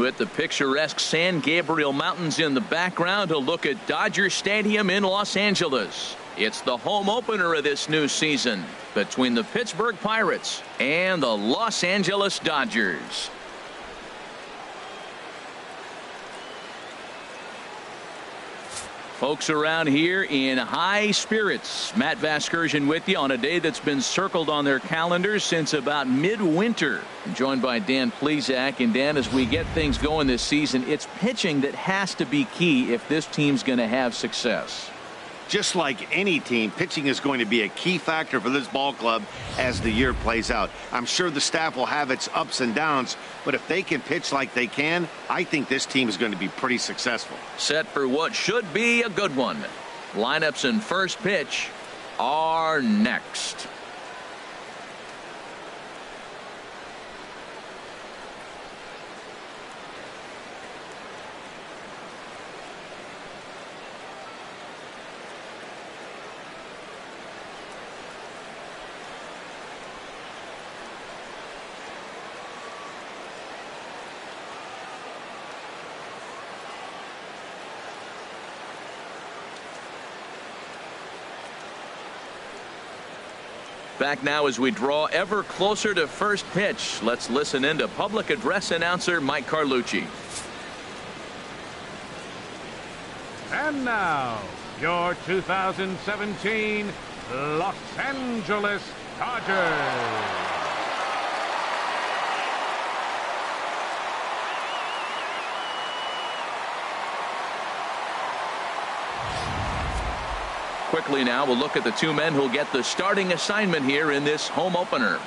With the picturesque San Gabriel Mountains in the background, a look at Dodger Stadium in Los Angeles. It's the home opener of this new season between the Pittsburgh Pirates and the Los Angeles Dodgers. Folks around here in high spirits. Matt Vasgersian with you on a day that's been circled on their calendars since about midwinter. I'm joined by Dan Plesac. And Dan, as we get things going this season, it's pitching that has to be key if this team's going to have success. Just like any team, pitching is going to be a key factor for this ball club as the year plays out. I'm sure the staff will have its ups and downs, but if they can pitch like they can, I think this team is going to be pretty successful. Set for what should be a good one. Lineups and first pitch are next. Back now as we draw ever closer to first pitch. Let's listen in to public address announcer Mike Carlucci. And now, your 2017 Los Angeles Dodgers. Quickly now, we'll look at the two men who'll get the starting assignment here in this home opener.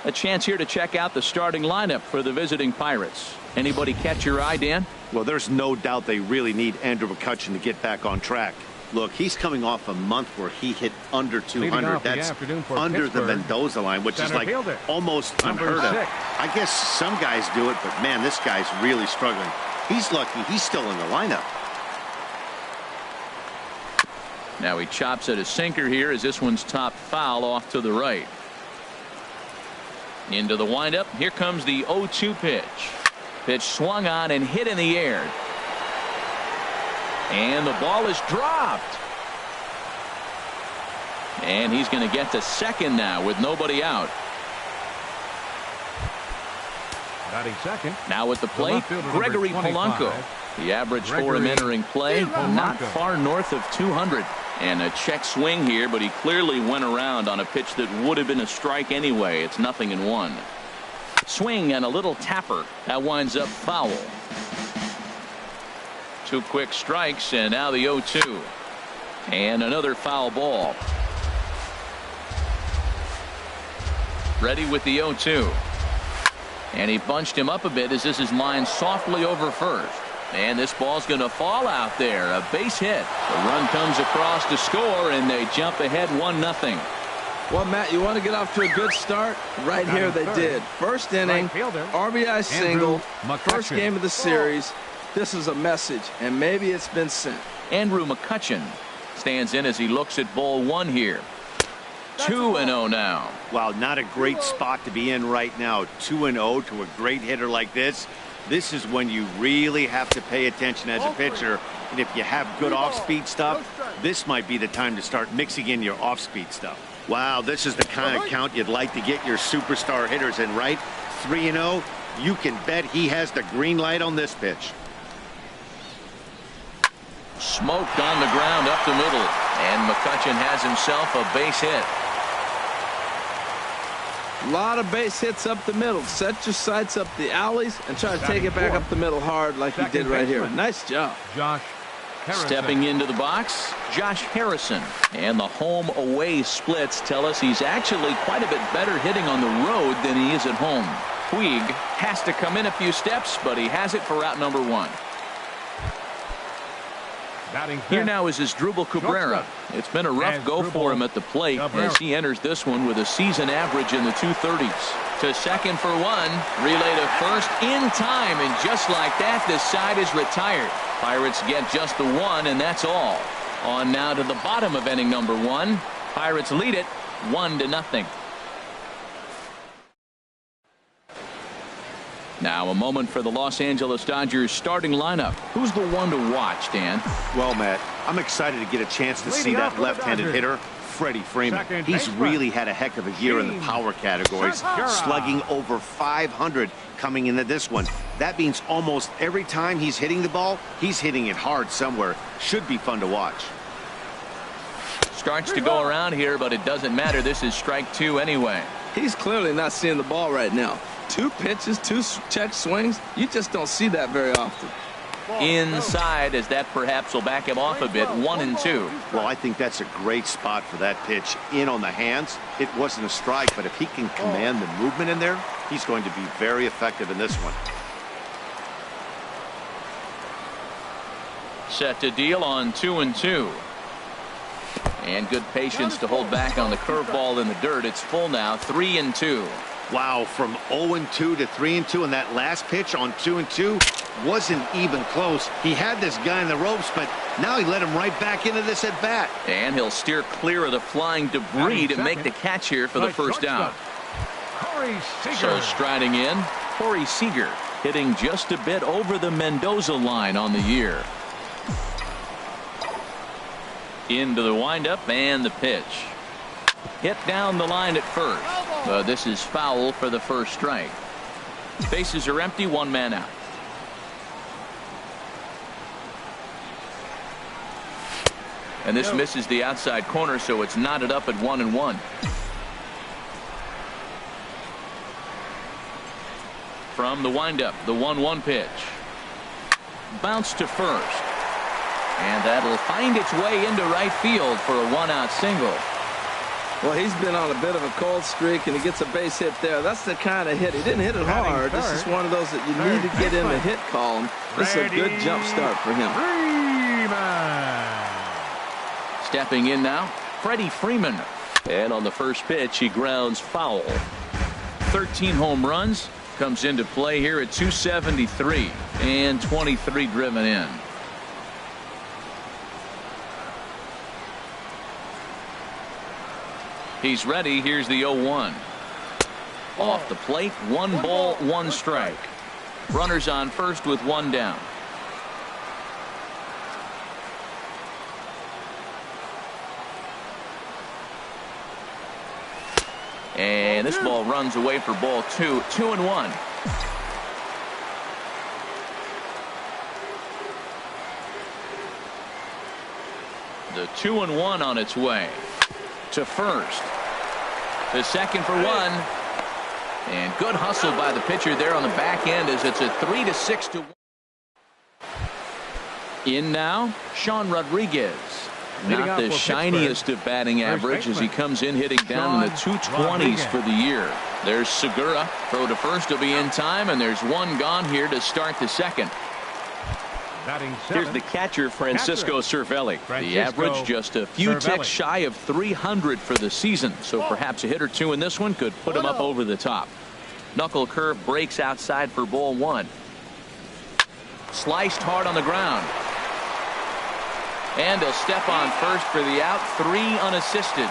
A chance here to check out the starting lineup for the visiting Pirates. Anybody catch your eye, Dan? Well, there's no doubt they really need Andrew McCutchen to get back on track. Look, he's coming off a month where he hit under 200. That's under the Mendoza line, which is like almost unheard of. I guess some guys do it, but man, this guy's really struggling. He's lucky he's still in the lineup. Now he chops at a sinker here as this one's top foul off to the right. Into the windup. Here comes the 0-2 pitch. Pitch swung on and hit in the air. And the ball is dropped. And he's going to get to second now with nobody out. Batting second. Now at the plate, Gregory Polanco. The average for him entering play, not far north of 200. And a check swing here, but he clearly went around on a pitch that would have been a strike anyway. It's 0-1. Swing and a little tapper. That winds up foul. Two quick strikes, and now the 0-2. And another foul ball. Ready with the 0-2. And he bunched him up a bit as this is lined softly over first. And this ball's going to fall out there. A base hit. The run comes across to score, and they jump ahead 1-0. Well, Matt, you want to get off to a good start? Right here they did. First inning, RBI single, first game of the series. This is a message, and maybe it's been sent. Andrew McCutchen stands in as he looks at ball one here. 2-0 now. Wow, not a great spot to be in right now. 2-0 to a great hitter like this. This is when you really have to pay attention as a pitcher. And if you have good off-speed stuff, this might be the time to start mixing in your off-speed stuff. Wow, this is the kind of count you'd like to get your superstar hitters in, right? 3-0, you can bet he has the green light on this pitch. Smoked on the ground up the middle. And McCutchen has himself a base hit. A lot of base hits up the middle. Set your sights up the alleys and try to take it back up the middle hard like he did right here. Nice job. Josh Harrison. Stepping into the box, Josh Harrison. And the home away splits tell us he's actually quite a bit better hitting on the road than he is at home. Puig has to come in a few steps, but he has it for route number one. Here now is Asdrubal Cabrera. It's been a rough go for him at the plate as he enters this one with a season average in the 230s. To second for one, relay to first in time, and just like that, this side is retired. Pirates get just the one, and that's all. On now to the bottom of inning number one. Pirates lead it 1-0. Now a moment for the Los Angeles Dodgers starting lineup. Who's the one to watch, Dan? Well, Matt, I'm excited to get a chance to see that left-handed hitter, Freddie Freeman. He's really had a heck of a year in the power categories, slugging over 500 coming into this one. That means almost every time he's hitting the ball, he's hitting it hard somewhere. Should be fun to watch. Starts to go around here, but it doesn't matter. This is strike 2 anyway. He's clearly not seeing the ball right now. 2 pitches, 2 check swings. You just don't see that very often. Inside, as that perhaps will back him off a bit. 1-2. Well, I think that's a great spot for that pitch. In on the hands. It wasn't a strike, but if he can command the movement in there, he's going to be very effective in this one. Set to deal on 2-2. And good patience to hold back on the curveball in the dirt. It's full now, 3-2. Wow, from 0-2 to 3-2, and that last pitch on 2-2 wasn't even close. He had this guy in the ropes, but now he let him right back into this at bat. And he'll steer clear of the flying debris to make the catch here for the first out. So striding in, Corey Seager, hitting just a bit over the Mendoza line on the year. Into the windup and the pitch. Hit down the line at first. But this is foul for the first strike. Bases are empty, 1 man out. And this misses the outside corner, so it's knotted up at 1-1. From the windup, the 1-1 pitch. Bounce to first. And that'll find its way into right field for a 1-out single. Well, he's been on a bit of a cold streak, and he gets a base hit there. That's the kind of hit. He didn't hit it hard. This is one of those that you need to get in the hit column. This is a good jump start for him. Stepping in now, Freddie Freeman. And on the first pitch, he grounds foul. 13 home runs. Comes into play here at 273 and 23 driven in. He's ready. Here's the 0-1. Off the plate, 1 ball, 1 strike. Runners on first with 1 down. And this ball runs away for ball 2. 2-1. The 2-1 on its way. To first. To second for 1. And good hustle by the pitcher there on the back end as it's a 3-6 in now, Sean Rodriguez. Not the shiniest of batting average as he comes in hitting down in the 220s for the year. There's Segura. Throw to first will be in time, and there's 1 gone here to start the second. Here's the catcher, Francisco Cervelli. The average just a few ticks shy of 300 for the season, so perhaps a hit or 2 in this one could put him up over the top. Knuckle curve breaks outside for ball 1. Sliced hard on the ground. And he'll step on first for the out. 3 unassisted.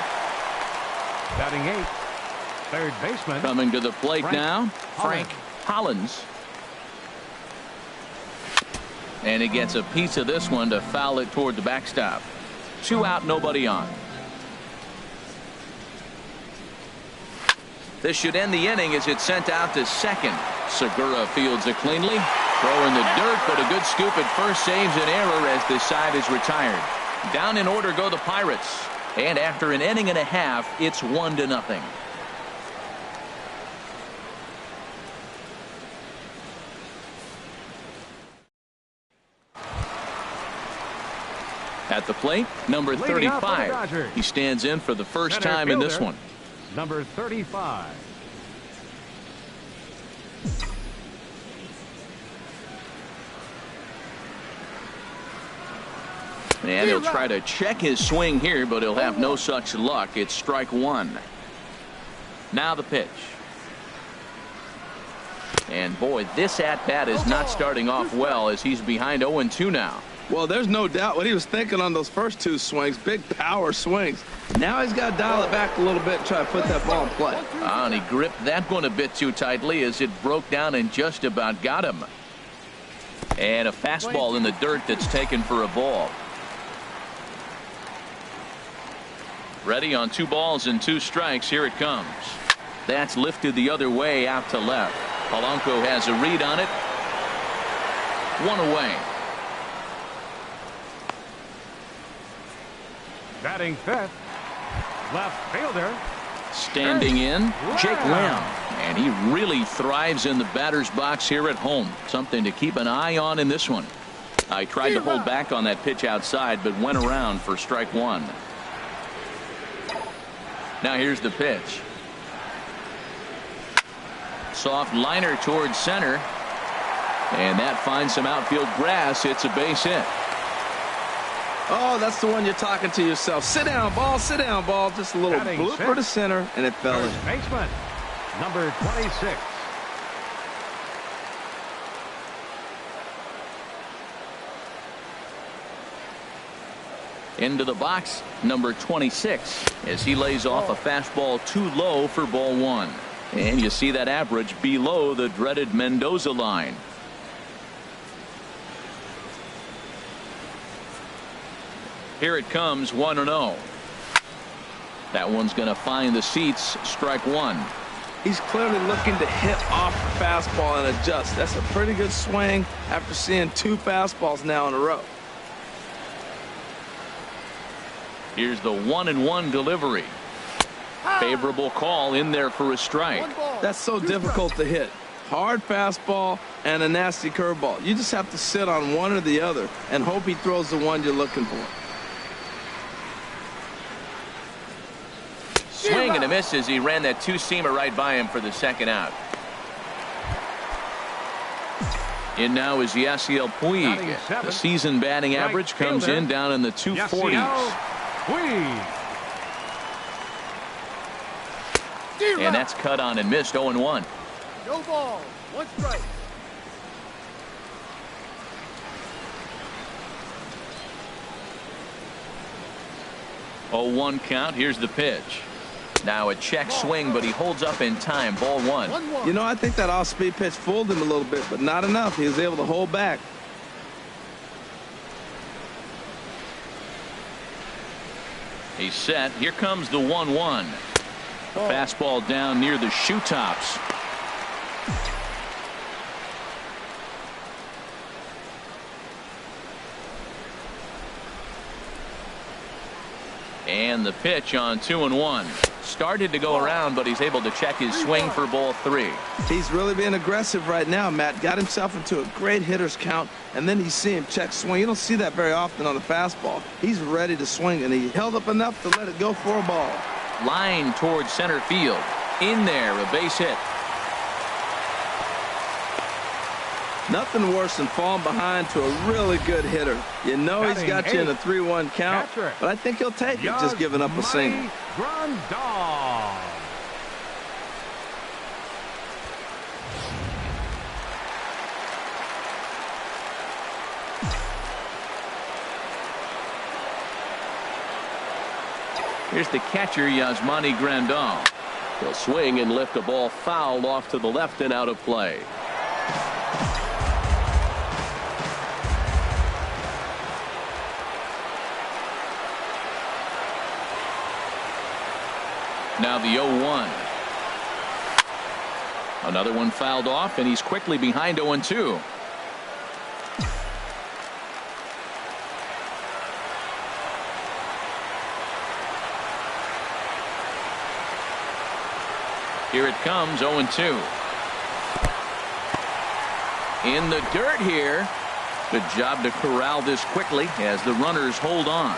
Batting 8th, third baseman. Coming to the plate now, Frank Hollins. And he gets a piece of this one to foul it toward the backstop. 2 out, nobody on. This should end the inning as it's sent out to second. Segura fields it cleanly. Throw in the dirt, but a good scoop at first saves an error as this side is retired. Down in order go the Pirates. And after an inning and a half, it's 1-0. At the plate, number 35. He stands in for the first time in this one. Number 35. And he'll try to check his swing here, but he'll have no such luck. It's strike 1. Now the pitch. And boy, this at-bat is not starting off well as he's behind 0-2 now. Well, there's no doubt what he was thinking on those first two swings. Big power swings. Now he's got to dial it back a little bit and try to put that ball in play. And he gripped that one a bit too tightly as it broke down and just about got him. And a fastball in the dirt that's taken for a ball. Ready on 2 balls and 2 strikes. Here it comes. That's lifted the other way out to left. Polanco has a read on it. 1 away. Batting 5th, left fielder. Standing in, Jake Lamb. And he really thrives in the batter's box here at home. Something to keep an eye on in this one. I tried to hold back on that pitch outside, but went around for strike 1. Now here's the pitch. Soft liner towards center. And that finds some outfield grass. It's a base hit. Oh, that's the one you're talking to yourself. Sit down, ball, sit down, ball. Just a little blooper to center, and it fell in. First baseman, number 26. Into the box, number 26, as he lays off a fastball too low for ball 1. And you see that average below the dreaded Mendoza line. Here it comes, 1-0. That one's going to find the seats. Strike 1. He's clearly looking to hit off the fastball and adjust. That's a pretty good swing after seeing 2 fastballs now in a row. Here's the 1-1 delivery. Favorable call in there for a strike. That's so difficult to hit. Hard fastball and a nasty curveball. You just have to sit on one or the other and hope he throws the one you're looking for. Swing and a miss as he ran that 2-seamer right by him for the second out. In now is Yasiel Puig. The season batting average comes in down in the 240s. And that's cut on and missed. 0-1. No ball. 1 strike. Oh, 1 count. Here's the pitch. Now a check swing, but he holds up in time. Ball 1. You know, I think that off-speed pitch fooled him a little bit, but not enough. He was able to hold back. He's set. Here comes the 1-1. Fastball down near the shoe tops. And the pitch on 2-1. Started to go around, but he's able to check his swing for ball 3. He's really being aggressive right now, Matt. Got himself into a great hitter's count, and then you see him check swing. You don't see that very often on the fastball. He's ready to swing, and he held up enough to let it go for a ball. Line towards center field. In there, a base hit. Nothing worse than falling behind to a really good hitter. You know he's got you in a 3-1 count, but I think he'll take it, just giving up a single. Here's the catcher, Yasmani Grandal. He'll swing and lift a ball foul off to the left and out of play. Now the 0-1. Another one fouled off, and he's quickly behind 0-2. Here it comes, 0-2. In the dirt here. Good job to corral this quickly as the runners hold on.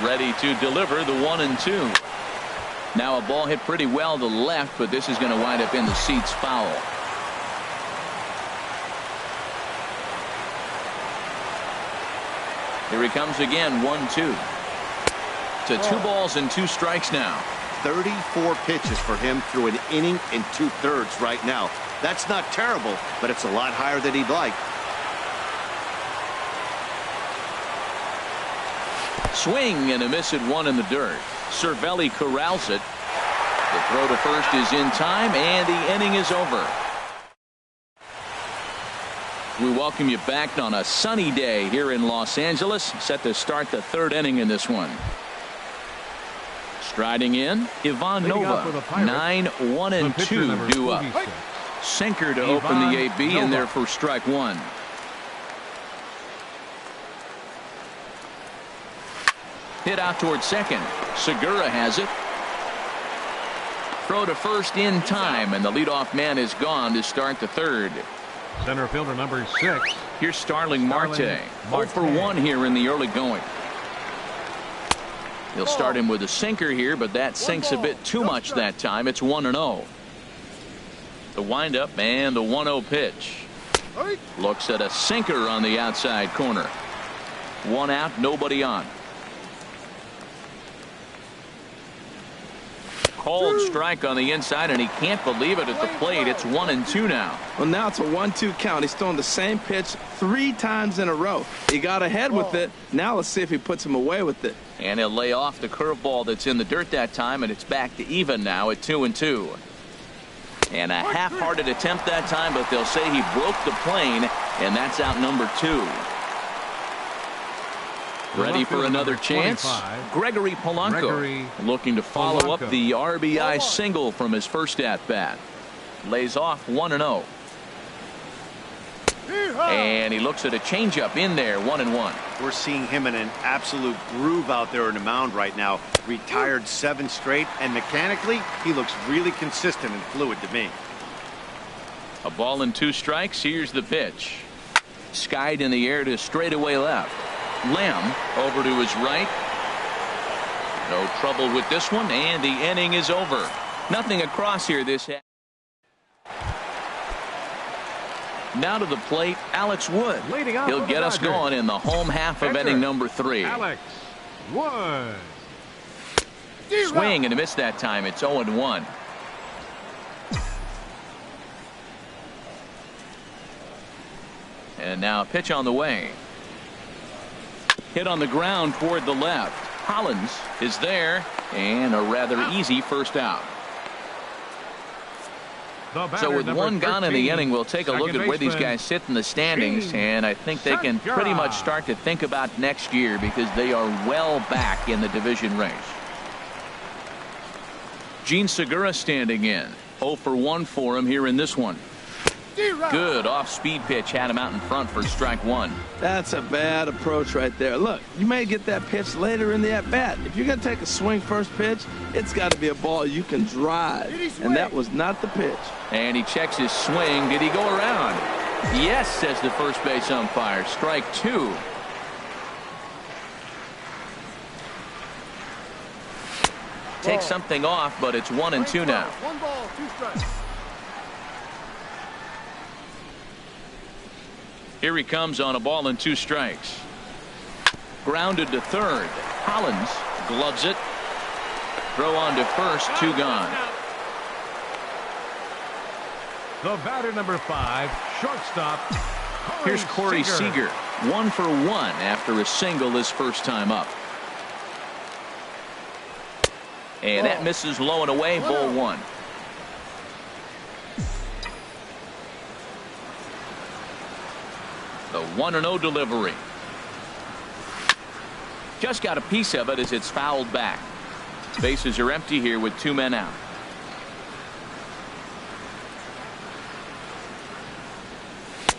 Ready to deliver the 1-2. Now a ball hit pretty well to the left, but this is going to wind up in the seats foul. Here he comes again, 1-2. To 2 balls and 2 strikes now. 34 pitches for him through an inning and 2/3 right now. That's not terrible, but it's a lot higher than he'd like. Swing and a miss at one in the dirt. Cervelli corrals it. The throw to first is in time, and the inning is over. We welcome you back on a sunny day here in Los Angeles, set to start the third inning in this one. Striding in, Ivan Nova, 9-1-2 due up. Sinker to open the AB, and there for strike one. Hit out toward second. Segura has it. Throw to first in time, and the leadoff man is gone to start the third. Center fielder number 6. Here's Starling Marte. 0 for 1 here in the early going. He'll start him with a sinker here, but that sinks a bit too much that time. It's 1-0. The windup and the 1-0 pitch. Looks at a sinker on the outside corner. One out, nobody on. Cold strike on the inside, and he can't believe it at the plate. It's 1-2 now. Well, now it's a 1-2 count. He's throwing the same pitch 3 times in a row. He got ahead with it. Now let's see if he puts him away with it. And he'll lay off the curveball that's in the dirt that time, and it's back to even now at 2-2. And a half-hearted attempt that time, but they'll say he broke the plane, and that's out number 2. Ready for another chance? Gregory Polanco looking to follow up the RBI single from his first at-bat. Lays off 1-0. And he looks at a changeup in there, 1-1. We're seeing him in an absolute groove out there in the mound right now. Retired 7 straight, and mechanically, he looks really consistent and fluid to me. A ball and 2 strikes. Here's the pitch. Skied in the air to straightaway left. Lamb over to his right. No trouble with this one, and the inning is over. Nothing across here this half. Now to the plate, Alex Wood. He'll get us going in the home half of inning number 3. Alex Wood. Swing and a miss that time. It's 0-1. And now a pitch on the way. Hit on the ground toward the left. Hollins is there, and a rather easy first out. So with one gone in the inning, we'll take a look at where these guys sit in the standings, and I think they can pretty much start to think about next year because they are well back in the division race. Gene Segura standing in. 0 for 1 for him here in this one. Good off-speed pitch had him out in front for strike one. That's a bad approach right there. Look, you may get that pitch later in the at-bat. If you're going to take a swing first pitch, it's got to be a ball you can drive. And that was not the pitch. And he checks his swing. Did he go around? Yes, says the first base umpire. Strike 2. Takes something off, but it's 1-2 now. 1 ball, 2 strikes. Here he comes on a ball and 2 strikes. Grounded to third. Hollins gloves it. Throw on to first. 2 gone. The batter number 5, shortstop. Here's Corey Seager. 1 for 1 after a single his first time up. And that misses low and away. Ball 1. The 1-0 delivery. Just got a piece of it as it's fouled back. Bases are empty here with 2 men out.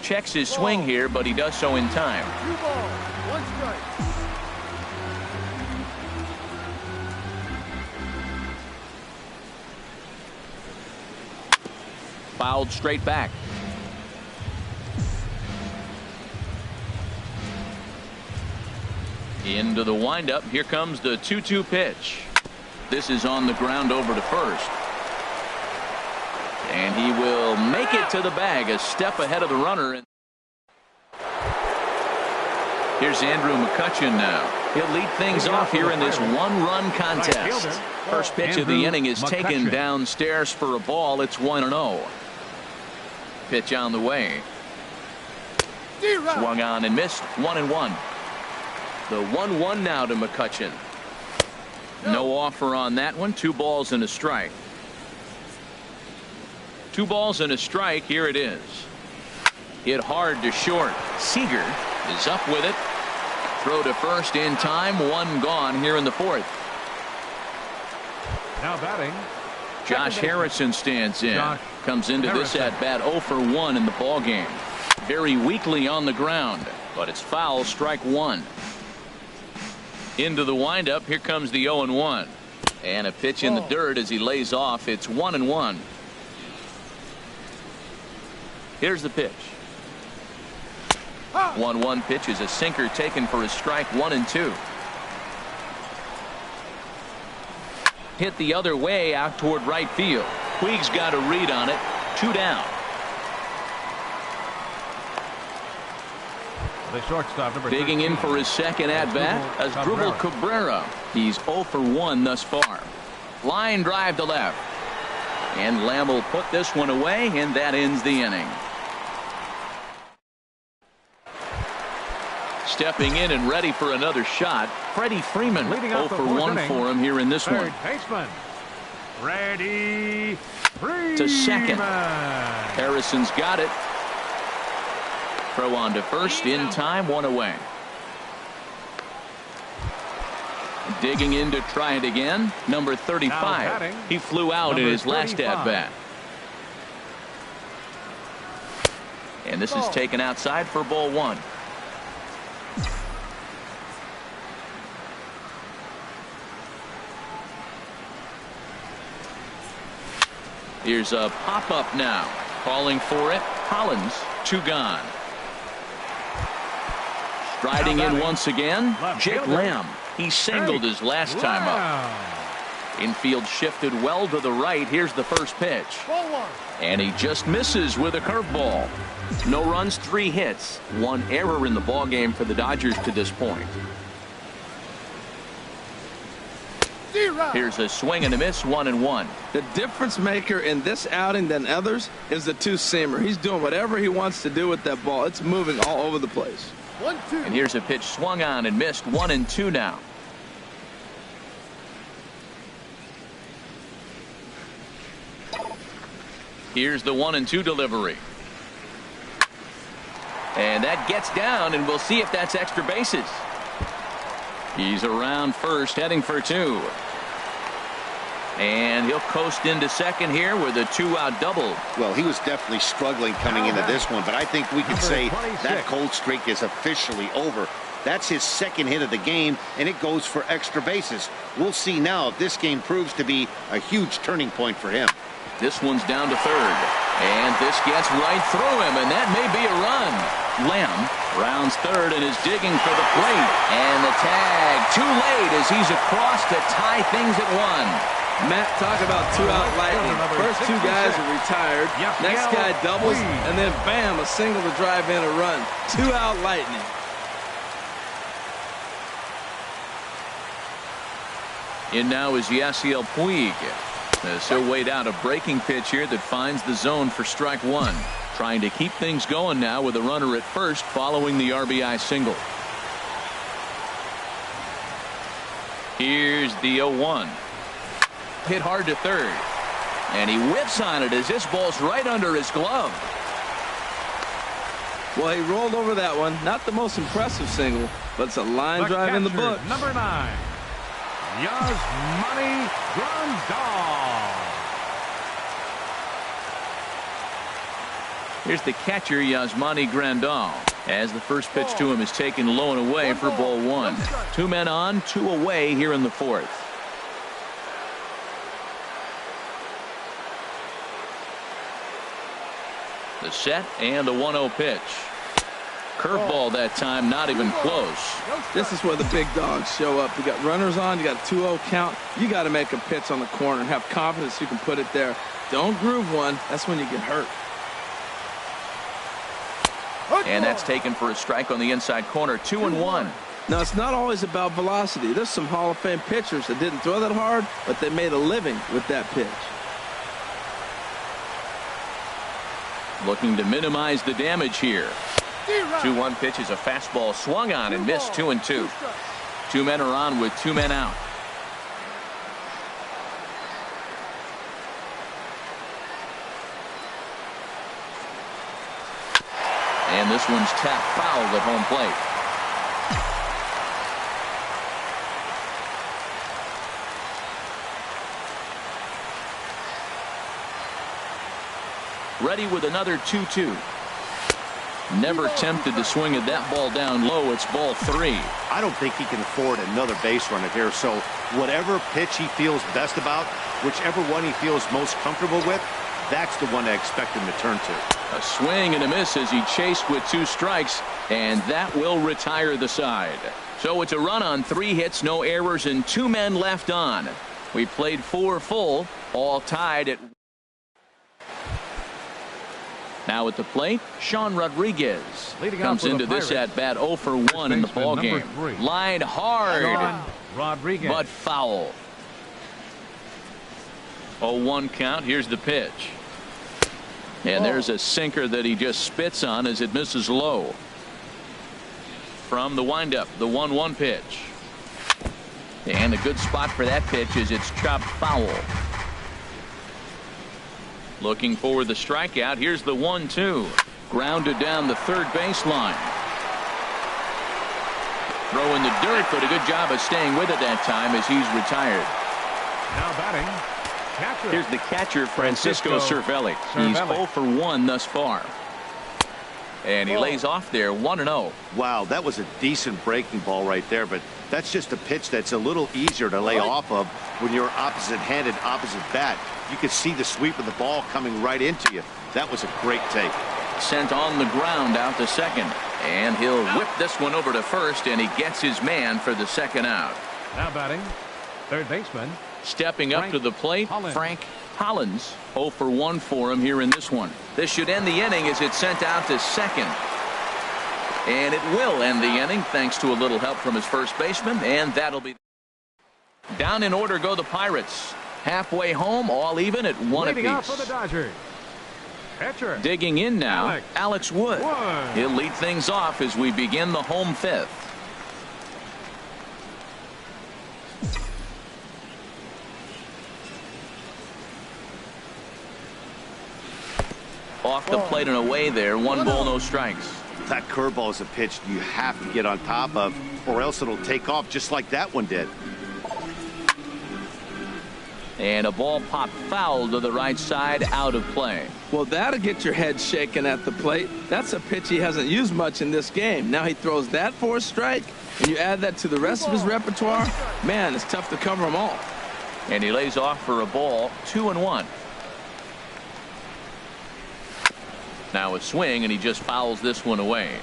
Checks his swing here, but he does so in time. 2 balls, 1 strike. Fouled straight back. Into the windup. Here comes the 2-2 pitch. This is on the ground over to first. And he will make it to the bag, a step ahead of the runner. Here's Andrew McCutchen now. He'll lead things off here in this one-run contest. First pitch of the inning is taken downstairs for a ball. It's 1-0. Pitch on the way. Swung on and missed. 1-1. The 1-1 now to McCutchen. No offer on that one. 2 balls and a strike. 2 balls and a strike. Here it is. Hit hard to short. Seager is up with it. Throw to first in time. 1 gone here in the 4th. Now batting, Josh Harrison stands in. Comes into this at bat 0 for 1 in the ball game. Very weakly on the ground, but it's foul. Strike 1. Into the windup. Here comes the 0-1. And a pitch in the dirt as he lays off. It's 1-1. Here's the pitch. 1-1 pitch is a sinker taken for a strike. 1-2. Hit the other way out toward right field. Puig's got a read on it. 2 down. the shortstop, number Digging 13. in for his second at bat, Asdrubal Cabrera. He's 0 for 1 thus far. Line drive to left. And Lamb will put this one away, and that ends the inning. Stepping in and ready for another shot, Freddie Freeman. 0 for 1 for him here in this one. Baseman, Freddie Freeman. To second. Harrison's got it. Throw on to first in time, 1 away. Digging in to try it again, number 35. He flew out in his last at bat. And this is taken outside for ball 1. Here's a pop-up now. Calling for it. Hollins, 2 gone. Striding in once again, Jake Lamb. He singled his last time up. Infield shifted well to the right. Here's the first pitch. And he just misses with a curveball. No runs, 3 hits. 1 error in the ballgame for the Dodgers to this point. Here's a swing and a miss, 1-1. The difference maker in this outing than others is the 2-seamer. He's doing whatever he wants to do with that ball. It's moving all over the place. 1-2. And here's a pitch swung on and missed. 1-2 now. Here's the 1-2 delivery. And that gets down, and we'll see if that's extra bases. He's around first, heading for 2. And he'll coast into second here with a 2-out double. Well, he was definitely struggling coming into this one, but I think we can say that cold streak is officially over. That's his second hit of the game, and it goes for extra bases. We'll see now if this game proves to be a huge turning point for him. This one's down to third. And this gets right through him, and that may be a run. Lamb rounds third and is digging for the plate. And the tag too late as he's across to tie things at 1. Matt, talk about 2-out lightning. First 2 guys are retired. Next guy doubles, and then bam, a single to drive in a run. 2-out lightning. In now is Yasiel Puig. So wait out a breaking pitch here that finds the zone for strike 1. Trying to keep things going now with a runner at first following the RBI single. Here's the 0-1. Hit hard to third. And he whips on it as this ball's right under his glove. Well, he rolled over that one. Not the most impressive single, but it's a line drive in the book. Number 9. Yasmani Grandal. Here's the catcher, Yasmani Grandal, as the first pitch to him is taken low and away for ball 1. 2 men on, 2 away here in the 4th. The set and the 1-0 pitch. Curveball that time, not even close. This is where the big dogs show up. You got runners on, you got a 2-0 count. You got to make a pitch on the corner and have confidence you can put it there. Don't groove one. That's when you get hurt. And that's taken for a strike on the inside corner. 2-1. Now, it's not always about velocity. There's some Hall of Fame pitchers that didn't throw that hard, but they made a living with that pitch. Looking to minimize the damage here. 2-1 pitch is a fastball swung on and missed. 2-2. Two men are on with 2 men out. And this one's tapped foul at home plate. Ready with another 2-2. Never tempted to swing at that ball down low. It's ball 3. I don't think he can afford another base runner here. So whatever pitch he feels best about, whichever one he feels most comfortable with, that's the one I expect him to turn to. A swing and a miss as he chased with 2 strikes, and that will retire the side. So it's a run on 3 hits, no errors, and 2 men left on. We played 4 full, all tied at. Now at the plate, Sean Rodriguez comes into this at bat 0 for 1 in the ball game. Line hard, but foul. 0-1 count. Here's the pitch. And there's a sinker that he just spits on as it misses low. From the windup, the 1-1 pitch. And a good spot for that pitch is it's chopped foul. Looking for the strikeout. Here's the 1-2. Grounded down the third baseline. Throw in the dirt, but a good job of staying with it that time as he's retired. Now batting, catcher. Here's the catcher, Francisco Cervelli. He's 0 for 1 thus far. And he lays off there 1-0. Wow, that was a decent breaking ball right there, but that's just a pitch that's a little easier to lay off of when you're opposite-handed, opposite bat. You could see the sweep of the ball coming right into you. That was a great take. Sent on the ground out to second. And he'll whip this one over to first, and he gets his man for the second out. Now batting, third baseman. Stepping up to the plate, Frank Hollins. 0 for 1 for him here in this one. This should end the inning as it's sent out to second. And it will end the inning thanks to a little help from his first baseman, and that'll be. Down in order go the Pirates. Halfway home, all even at 1 Leading out apiece. for the Dodgers. Pitcher. Digging in now, Alex Wood. He'll lead things off as we begin the home 5th. Off the plate and away there. 1 ball, no strikes. That curveball is a pitch you have to get on top of, or else it'll take off just like that one did. And a ball popped foul to the right side, out of play. Well, that'll get your head shaking at the plate. That's a pitch he hasn't used much in this game. Now he throws that for a strike, and you add that to the rest of his repertoire. Man, it's tough to cover them all. And he lays off for a ball, 2-1. Now a swing, and he just fouls this one away.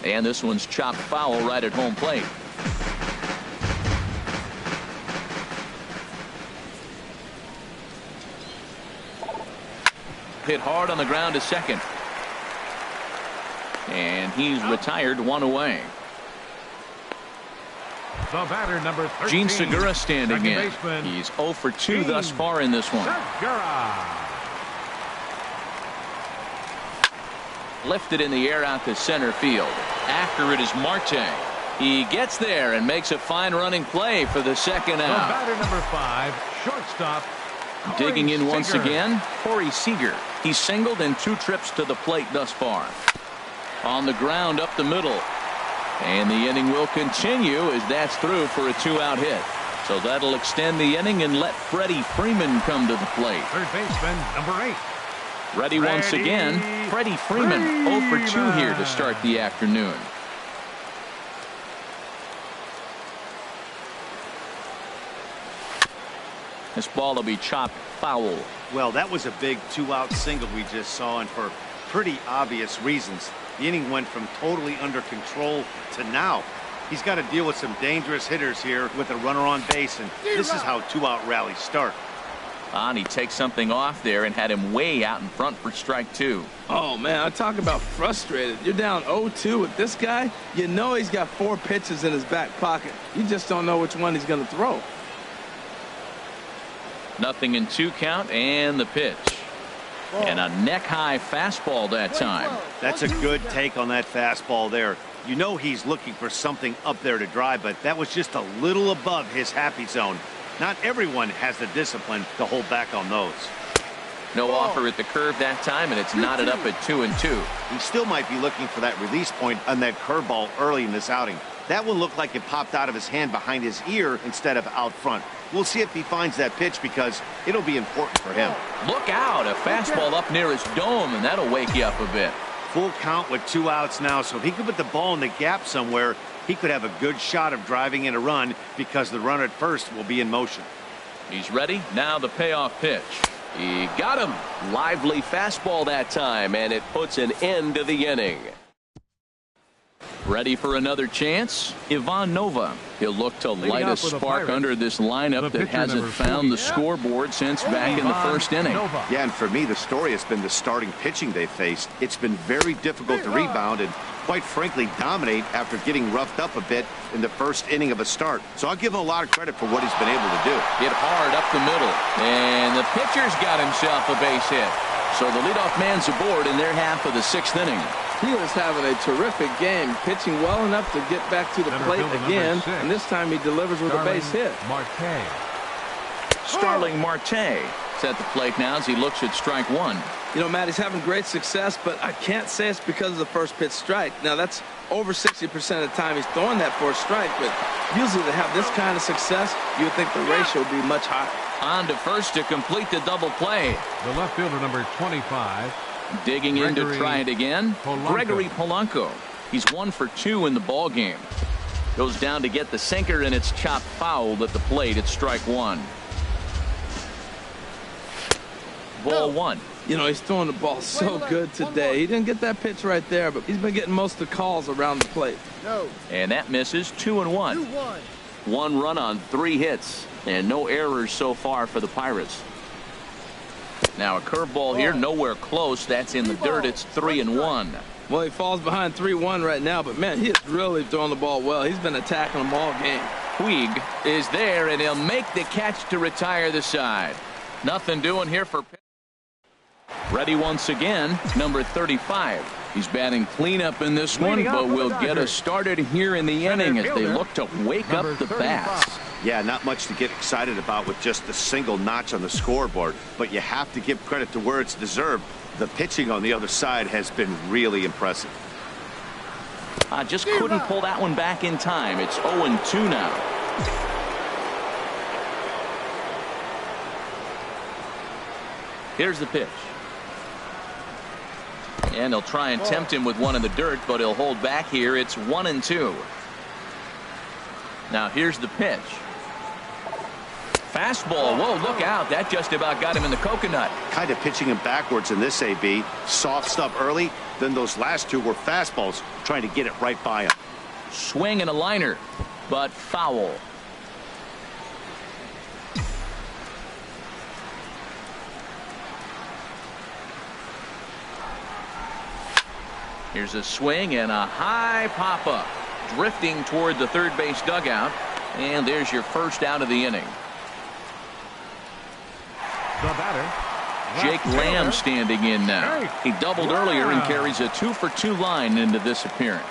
And this one's chopped foul right at home plate. Hit hard on the ground to second. And he's retired, 1 away. The batter, number 13. Gene Segura standing in. Baseman. He's 0 for 2 thus far in this one. Segura. Lifted in the air out to center field. After it is Marte. He gets there and makes a fine running play for the second The out. batter, number 5, shortstop. Digging in once Seager. again, Corey Seager. He's singled in 2 trips to the plate thus far. On the ground up the middle. And the inning will continue as that's through for a 2-out hit. So that'll extend the inning and let Freddie Freeman come to the plate. Third baseman, number 8. Ready once again, Freddie Freeman. 0 for 2 here to start the afternoon. This ball will be chopped foul. Well, that was a big 2-out single we just saw, and for pretty obvious reasons. The inning went from totally under control to now. He's got to deal with some dangerous hitters here with a runner on base, and this is how 2-out rallies start. And he takes something off there and had him way out in front for strike 2. Oh, man, I talk about frustrated. You're down 0-2 with this guy. You know he's got 4 pitches in his back pocket. You just don't know which one he's going to throw. 0-2 count, and the pitch. And a neck-high fastball that time. That's a good take on that fastball there. You know he's looking for something up there to drive, but that was just a little above his happy zone. Not everyone has the discipline to hold back on those. No offer at the curve that time, and it's knotted up at 2-2. He still might be looking for that release point on that curveball early in this outing. That one looked like it popped out of his hand behind his ear instead of out front. We'll see if he finds that pitch because it'll be important for him. Look out, a fastball up near his dome, and that'll wake you up a bit. Full count with 2 outs now, so if he could put the ball in the gap somewhere, he could have a good shot of driving in a run because the runner at first will be in motion. He's ready. Now the payoff pitch. He got him. Lively fastball that time, and it puts an end to the inning. Ready for another chance? Ivan Nova. He'll look to light a spark under this lineup that hasn't found the scoreboard since back in the first inning. Yeah, and for me, the story has been the starting pitching they faced. It's been very difficult to rebound and, quite frankly, dominate after getting roughed up a bit in the first inning of a start. So I'll give him a lot of credit for what he's been able to do. Hit hard up the middle, and the pitcher's got himself a base hit. So the leadoff man's aboard in their half of the 6th inning. He was having a terrific game, pitching well enough to get back to the plate again, and this time he delivers with a base hit. Starling Marte is at the plate now as he looks at strike 1. You know, Matt, he's having great success, but I can't say it's because of the first pitch strike. Now, that's over 60% of the time he's throwing that for a strike, but usually to have this kind of success, you would think the ratio would be much higher. On to first to complete the double play. The left fielder, number 25. Digging in to try it again. Gregory Polanco. He's 1 for 2 in the ball game. Goes down to get the sinker, and it's chopped foul at the plate at strike 1. Ball 1. You know, he's throwing the ball so good today. He didn't get that pitch right there, but he's been getting most of the calls around the plate. And that misses. 2-1. 1 run on 3 hits, and no errors so far for the Pirates. Now a curveball here, nowhere close. That's in the dirt. It's 3-1. Well, he falls behind 3-1 right now, but man, he is really throwing the ball well. He's been attacking them all game. Puig is there, and he'll make the catch to retire the side. Nothing doing here for. Ready once again, number 35. He's batting cleanup in this one, but will get us started here in the inning as they look to wake up the bats. Yeah, not much to get excited about with just a single notch on the scoreboard, but you have to give credit to where it's deserved. The pitching on the other side has been really impressive. Just couldn't pull that one back in time. It's 0-2 now. Here's the pitch. And they'll try and tempt him with one in the dirt, but he'll hold back here. It's 1-2. Now here's the pitch. Fastball. Whoa, look out. That just about got him in the coconut. Kind of pitching him backwards in this AB. Soft stuff early, then those last 2 were fastballs, trying to get it right by him. Swing and a liner, but foul. Here's a swing and a high pop-up. Drifting toward the third base dugout. And there's your first out of the inning. The batter, Jake Lamb standing in now. He doubled earlier and carries a 2-for-2 line into this appearance.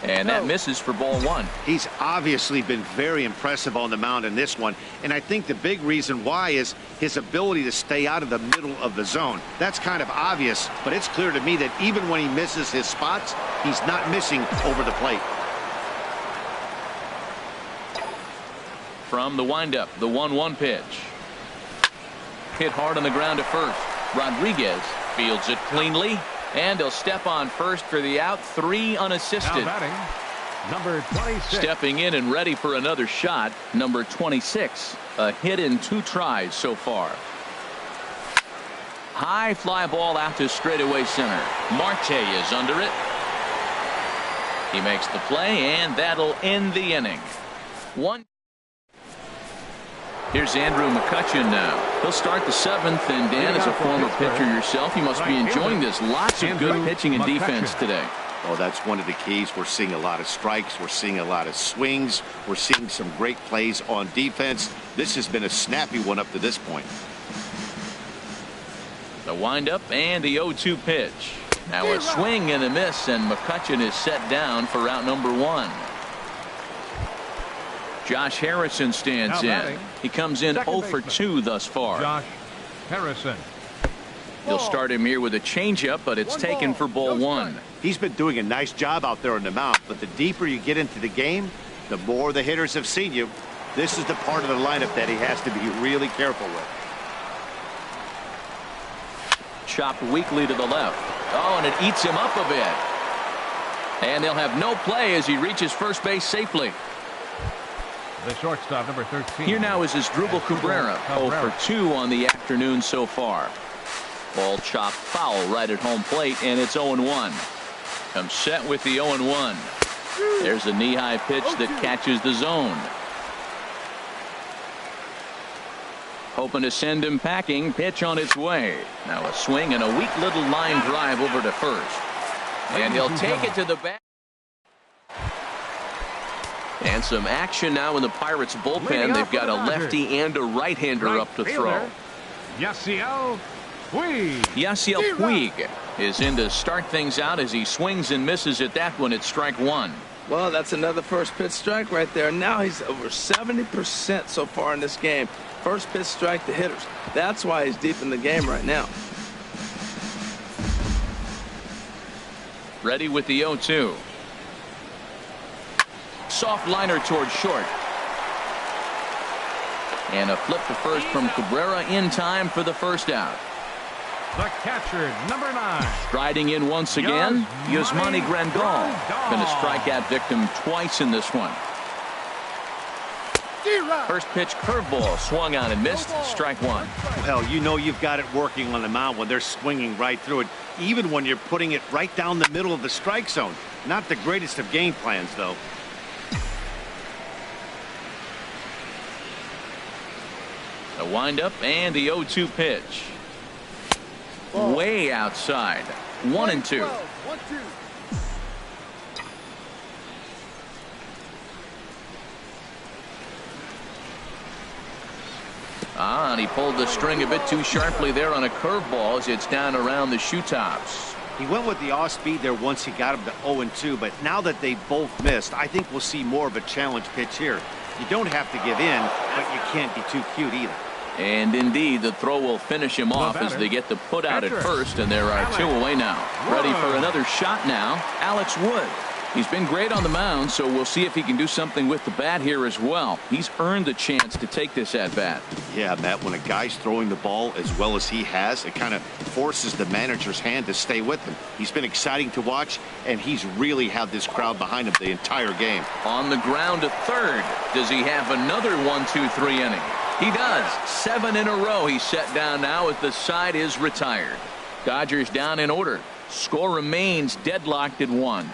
And that misses for ball 1. He's obviously been very impressive on the mound in this one, and I think the big reason why is his ability to stay out of the middle of the zone. That's kind of obvious, but it's clear to me that even when he misses his spots, he's not missing over the plate. From the windup, the 1-1 pitch. Hit hard on the ground to first. Rodriguez fields it cleanly, and he'll step on first for the out. 3 unassisted. now batting, number 26. Stepping in and ready for another shot, number 26. A hit in 2 tries so far. High fly ball out to straightaway center. Marte is under it. He makes the play, and that'll end the inning. 1. Here's Andrew McCutcheon now. He'll start the seventh, and Dan, as a former pitcher yourself, you must be enjoying this. Lots of good pitching and defense today. Oh, that's one of the keys. We're seeing a lot of strikes. We're seeing a lot of swings. We're seeing some great plays on defense. This has been a snappy one up to this point. The windup and the 0-2 pitch. Now a swing and a miss, and McCutcheon is set down for out number 1. Josh Harrison stands in. He comes in 0 for 2 thus far. Josh Harrison. He'll start him here with a changeup, but it's taken for ball 1. He's been doing a nice job out there on the mound, but the deeper you get into the game, the more the hitters have seen you. This is the part of the lineup that he has to be really careful with. Chopped weakly to the left. Oh, and it eats him up a bit. And they'll have no play as he reaches first base safely. The shortstop, number 13. Here now is Asdrubal Cabrera. 0 for 2 on the afternoon so far. Ball chopped foul right at home plate, and it's 0-1. Comes set with the 0-1. There's a knee-high pitch that catches the zone. Hoping to send him packing. Pitch on its way. Now a swing and a weak little line drive over to first. And he'll take it to the back. And some action now in the Pirates bullpen. They've got a lefty and a right-hander up to throw. Yasiel Puig. Yasiel Puig is in to start things out as he swings and misses at that one at strike 1. Well, that's another first pitch strike right there. Now he's over 70% so far in this game. First pitch strike to hitters. That's why he's deep in the game right now. Ready with the 0-2. Soft liner towards short. And a flip to first from Cabrera in time for the first out. The catcher, number 9. Striding in once again, Yasmani Grandal. Been a strikeout victim twice in this one. First pitch curveball swung on and missed. Strike 1. Well, you know you've got it working on the mound when they're swinging right through it, even when you're putting it right down the middle of the strike zone. Not the greatest of game plans, though. The windup and the 0-2 pitch. Way outside. 1-2. 1-2. And he pulled the string a bit too sharply there on a curveball as it's down around the shoe tops. He went with the off speed there once he got him to 0-2, but now that they both missed, I think we'll see more of a challenge pitch here. You don't have to give in, but you can't be too cute either. And indeed, the throw will finish him off as they get the put out at first, and there are 2 away now. Ready for another shot now, Alex Wood. He's been great on the mound, so we'll see if he can do something with the bat here as well. He's earned the chance to take this at bat. Yeah, Matt, when a guy's throwing the ball as well as he has, it kind of forces the manager's hand to stay with him. He's been exciting to watch, and he's really had this crowd behind him the entire game. On the ground at third. Does he have another 1-2-3 inning? He does. 7 in a row he's set down now as the side is retired. Dodgers down in order. Score remains deadlocked at 1.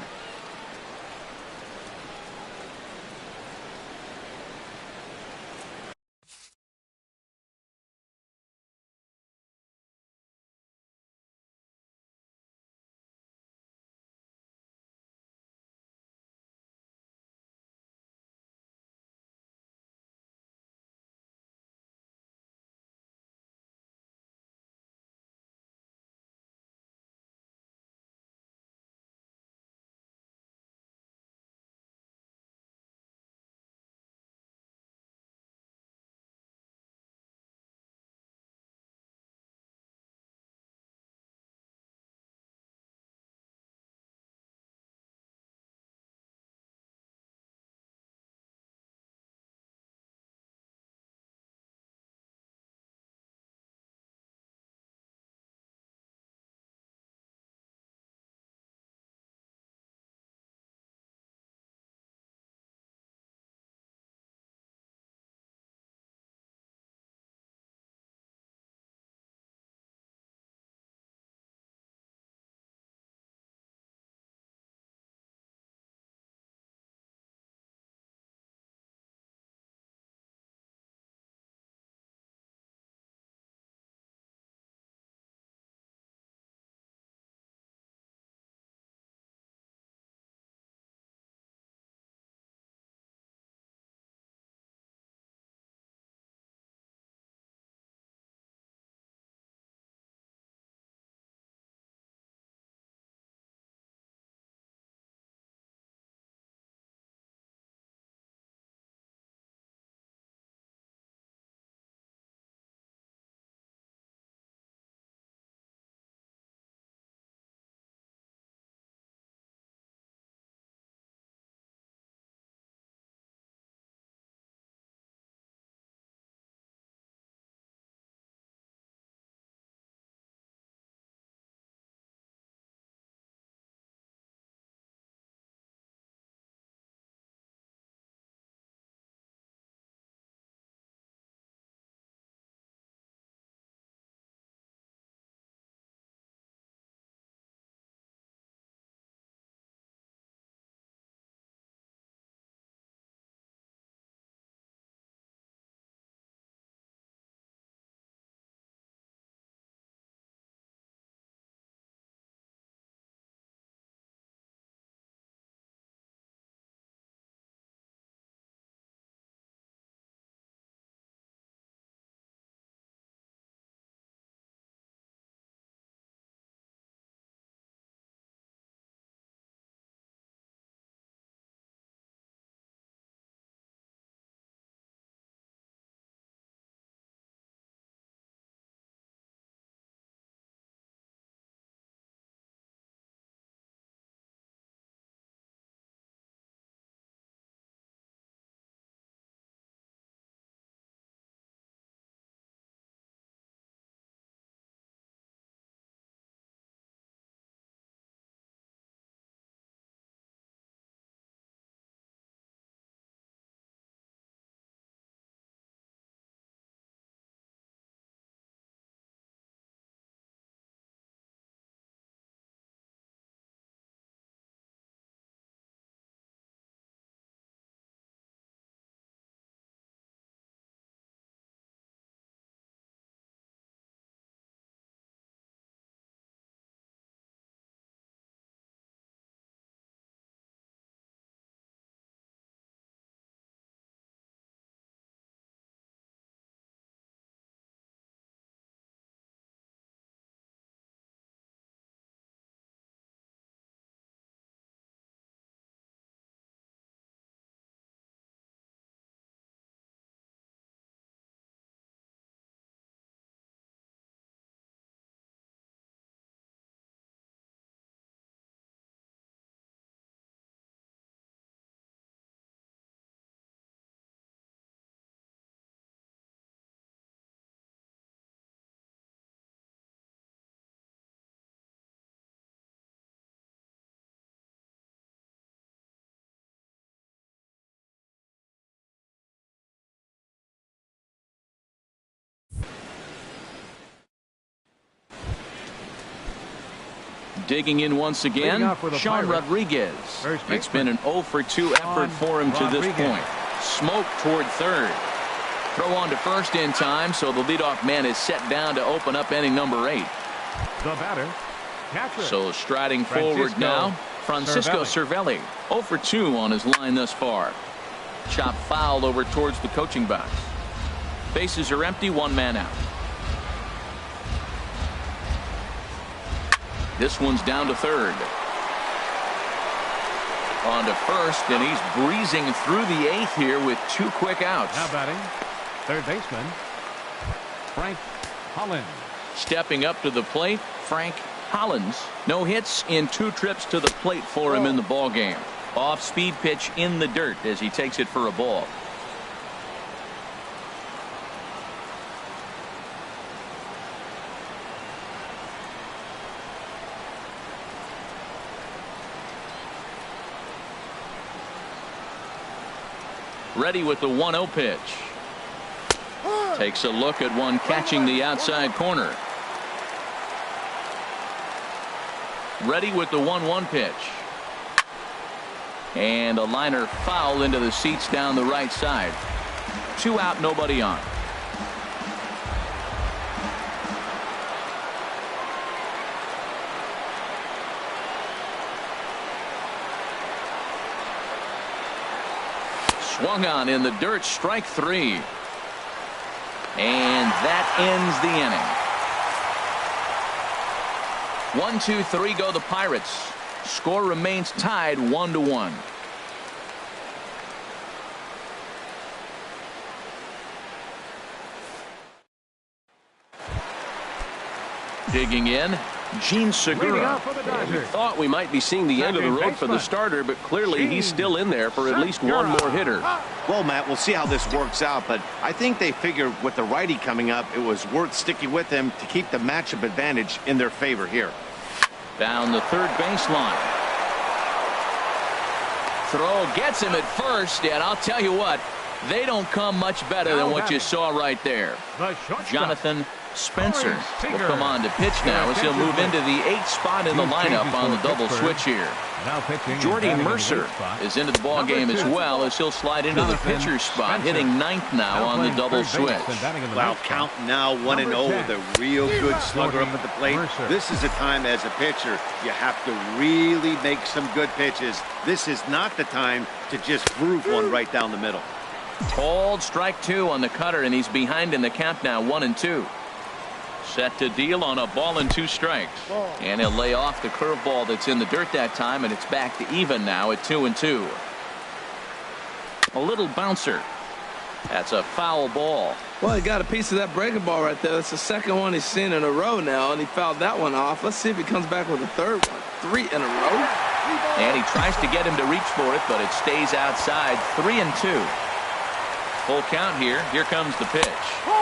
Digging in once again, Sean Rodriguez. It's been an 0 for 2 effort for him to this point. Smoke toward third. Throw on to first in time, so the leadoff man is set down to open up inning number 8. The batter, catcher. So striding forward now, Francisco Cervelli. 0 for 2 on his line thus far. Chop foul over towards the coaching box. Bases are empty, 1 man out. This one's down to third. On to first, and he's breezing through the 8th here with 2 quick outs. Now batting, third baseman, Frank Hollins. Stepping up to the plate, Frank Hollins. No hits in 2 trips to the plate for him in the ball game. Off-speed pitch in the dirt as he takes it for a ball. Ready with the 1-0 pitch. Takes a look at one catching the outside corner. Ready with the 1-1 pitch. And a liner foul into the seats down the right side. 2 out, nobody on. Swung on in the dirt, strike 3. And that ends the inning. 1, 2, 3 go the Pirates. Score remains tied 1-1. Digging in, Gene Segura. We thought we might be seeing the end of the road for the starter, but clearly he's still in there for at least 1 more hitter. Well, Matt, we'll see how this works out, but I think they figured with the righty coming up, it was worth sticking with him to keep the matchup advantage in their favor here. Down the third baseline. Throw gets him at first, and I'll tell you what, they don't come much better than what you saw right there. Jonathan Spencer will come on to pitch now as he'll move into the 8th spot in the lineup on the double switch here. Jordy Mercer is into the ball game as well as he'll slide into the pitcher's spot, hitting 9th now on the double switch. Wow, count now 1-0 with a real good slugger up at the plate. This is a time as a pitcher you have to really make some good pitches. This is not the time to just groove one right down the middle. Called strike 2 on the cutter, and he's behind in the count now, 1-2. Set to deal on a ball and 2 strikes. And he'll lay off the curveball that's in the dirt that time, and it's back to even now at 2-2. A little bouncer. That's a foul ball. Well, he got a piece of that breaking ball right there. That's the second one he's seen in a row now, and he fouled that one off. Let's see if he comes back with a third one. 3 in a row. And he tries to get him to reach for it, but it stays outside. 3-2. Full count here. Here comes the pitch.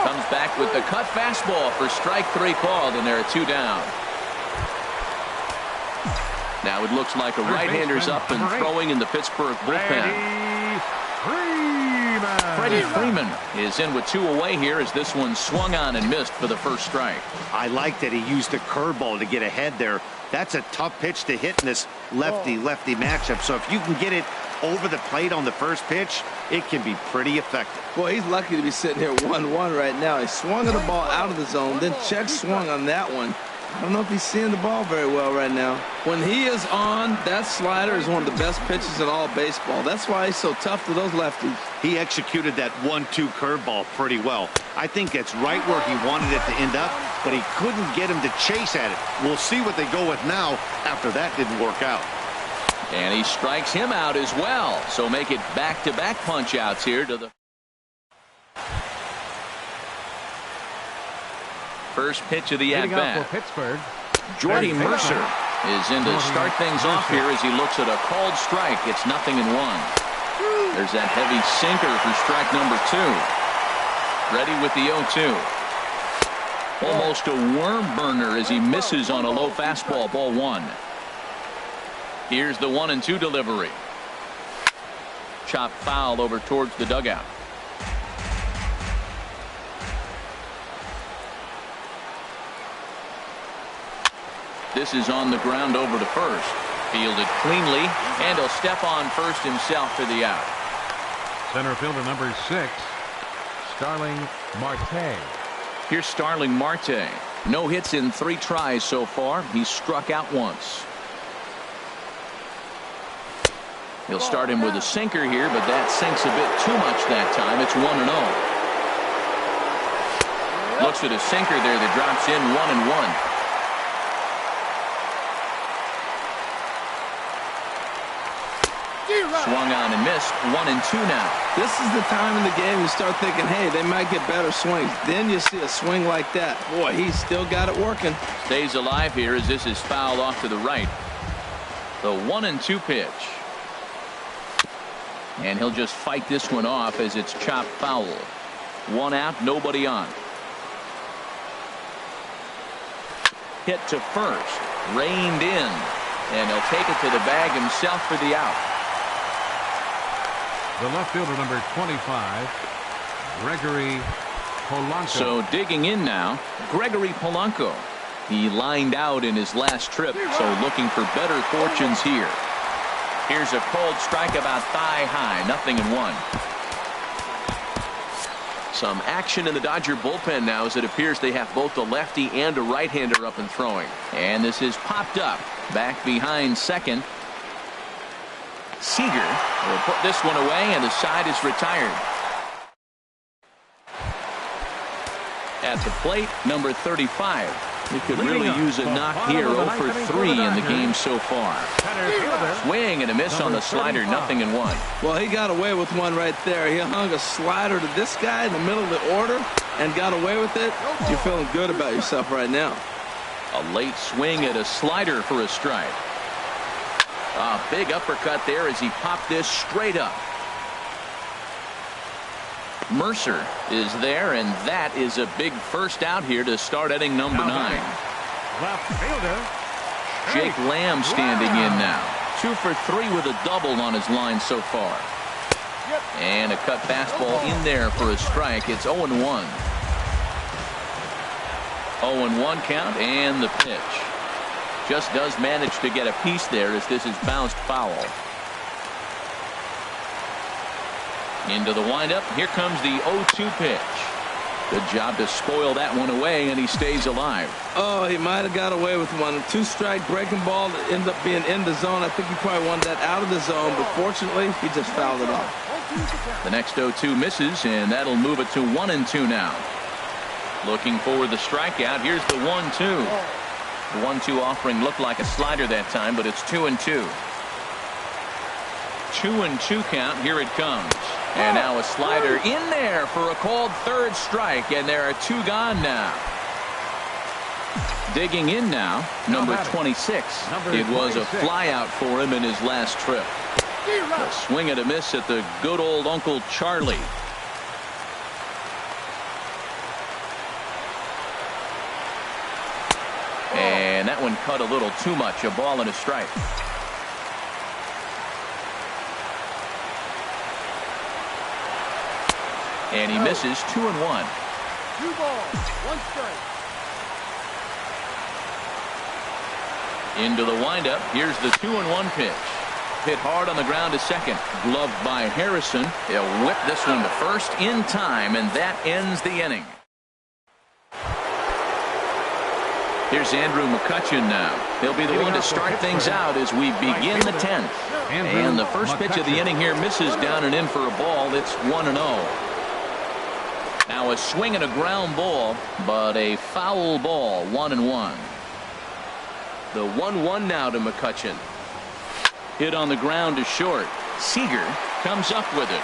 Comes back with the cut fastball for strike 3 called, and there are 2 down. Now it looks like a right-hander's up and throwing in the Pittsburgh bullpen. Freddie Freeman is in with 2 away here as this one swung on and missed for the first strike. I like that he used the curveball to get ahead there. That's a tough pitch to hit in this lefty-lefty matchup. So if you can get it over the plate on the first pitch, it can be pretty effective. Boy, he's lucky to be sitting here 1-1 right now. He swung at the ball out of the zone, then check swung on that one. I don't know if he's seeing the ball very well right now. When he is on, that slider is one of the best pitches in all baseball. That's why he's so tough to those lefties. He executed that 1-2 curveball pretty well. I think that's right where he wanted it to end up, but he couldn't get him to chase at it. We'll see what they go with now after that didn't work out. And he strikes him out as well. So make it back-to-back punch-outs here to the first pitch of the at-bat. Jordy Mercer is in to start things off here as he looks at a called strike. It's 0-1. There's that heavy sinker for strike number 2. Ready with the 0-2. Almost a worm burner as he misses on a low fastball, ball 1. Here's the 1-2 delivery. Chop foul over towards the dugout. this is on the ground over to first. Fielded cleanly, and he'll step on first himself for the out. Center fielder number 6, Starling Marte. Here's Starling Marte. No hits in 3 tries so far. He's struck out once. He'll start him with a sinker here, but that sinks a bit too much that time. It's 1-0. Looks at a sinker there that drops in 1-1. Swung on and missed. 1-2 now. This is the time in the game you start thinking, hey, they might get better swings. Then you see a swing like that. Boy, he's still got it working. Stays alive here as this is fouled off to the right. The 1-2 pitch. And he'll just fight this one off as it's chopped foul. 1 out, nobody on. Hit to first. Reined in. And he'll take it to the bag himself for the out. The left fielder number 25, Gregory Polanco. So digging in now, Gregory Polanco. He lined out in his last trip, so looking for better fortunes here. Here's a cold strike about thigh high, 0-1. Some action in the Dodger bullpen now as it appears they have both a lefty and a right-hander up and throwing. And this is popped up back behind second. Seager will put this one away, and the side is retired. At the plate, number 35. He could really use a knock here. 0 for 3 in the game so far. Swing and a miss on the slider, 0-1. Well, he got away with one right there. He hung a slider to this guy in the middle of the order and got away with it. You're feeling good about yourself right now. A late swing at a slider for a strike. A big uppercut there as he popped this straight up. Mercer is there, and that is a big first out here to start inning number 9. Left fielder, Jake Lamb standing in now. 2 for 3 with a double on his line so far. And a cut fastball in there for a strike. It's 0-1. 0-1 count, and the pitch. Just does manage to get a piece there as this is bounced foul. Into the windup. Here comes the 0-2 pitch. Good job to spoil that one away, and he stays alive. Oh, he might have got away with one. 2-strike breaking ball that ended up being in the zone. I think he probably wanted that out of the zone, but fortunately, he just fouled it off. The next 0-2 misses, and that'll move it to 1-2 now. Looking for the strikeout. Here's the 1-2. The 1-2 offering looked like a slider that time, but it's 2-2. 2-2 count. Here it comes. And now a slider in there for a called third strike, and there are 2 gone now. Digging in now, number 26. It was a flyout for him in his last trip. A swing and a miss at the good old Uncle Charlie. And that one cut a little too much. A ball and a strike. And he misses. 2-1. 2 balls, 1 strike. Into the windup. Here's the 2-1 pitch. Hit hard on the ground to second. Gloved by Harrison. He'll whip this one to first in time, and that ends the inning. Here's Andrew McCutchen now. He'll be the one to start things out as we begin the 10th. And the first pitch of the inning here misses down and in for a ball. It's 1-0. Now a swing and a ground ball, but a foul ball. 1-1. The 1-1 now to McCutchen. Hit on the ground to short. Seager comes up with it.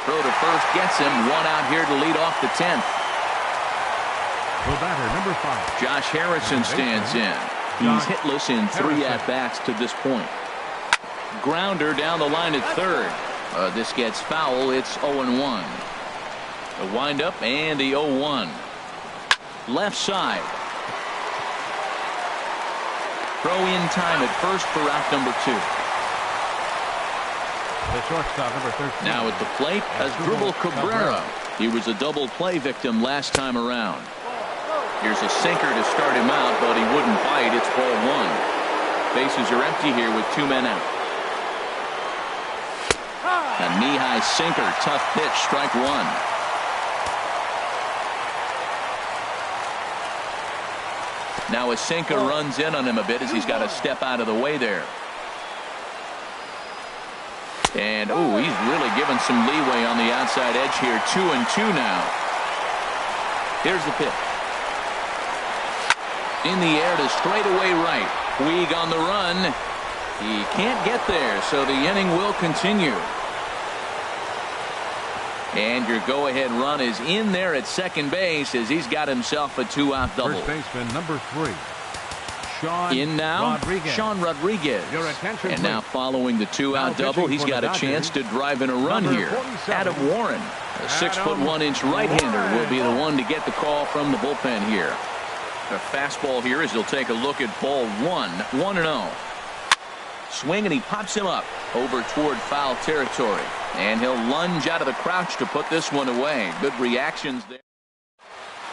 Throw to first gets him. 1 out here to lead off the 10th. The batter, number 5. Josh Harrison stands in. He's hitless in 3 at-bats to this point. Grounder down the line at third. This gets foul. It's 0-1. The windup and the 0-1. Left side. Throw in time at first for out number 2. The shortstop, number 13. Now at the plate, Asdrubal Cabrera. He was a double play victim last time around. Here's a sinker to start him out, but he wouldn't bite. It's ball one. Bases are empty here with 2 men out. A knee-high sinker, tough pitch, strike one. Now a sinker runs in on him a bit as he's got to step out of the way there. And, oh, he's really given some leeway on the outside edge here. 2-2 now. Here's the pitch. In the air to straightaway right. Puig on the run. He can't get there, so the inning will continue. And your go-ahead run is in there at second base as he's got himself a 2-out double. First baseman number 3. Sean in now, Rodriguez. Sean Rodriguez. Your attention, and now following the 2-out double, he's got a chance to drive in a run here. Adam Warren, a 6'1" right-hander, will be the one to get the call from the bullpen here. The fastball here as he'll take a look at ball one. 1-0. Swing and he pops him up over toward foul territory. And he'll lunge out of the crouch to put this one away. Good reactions there.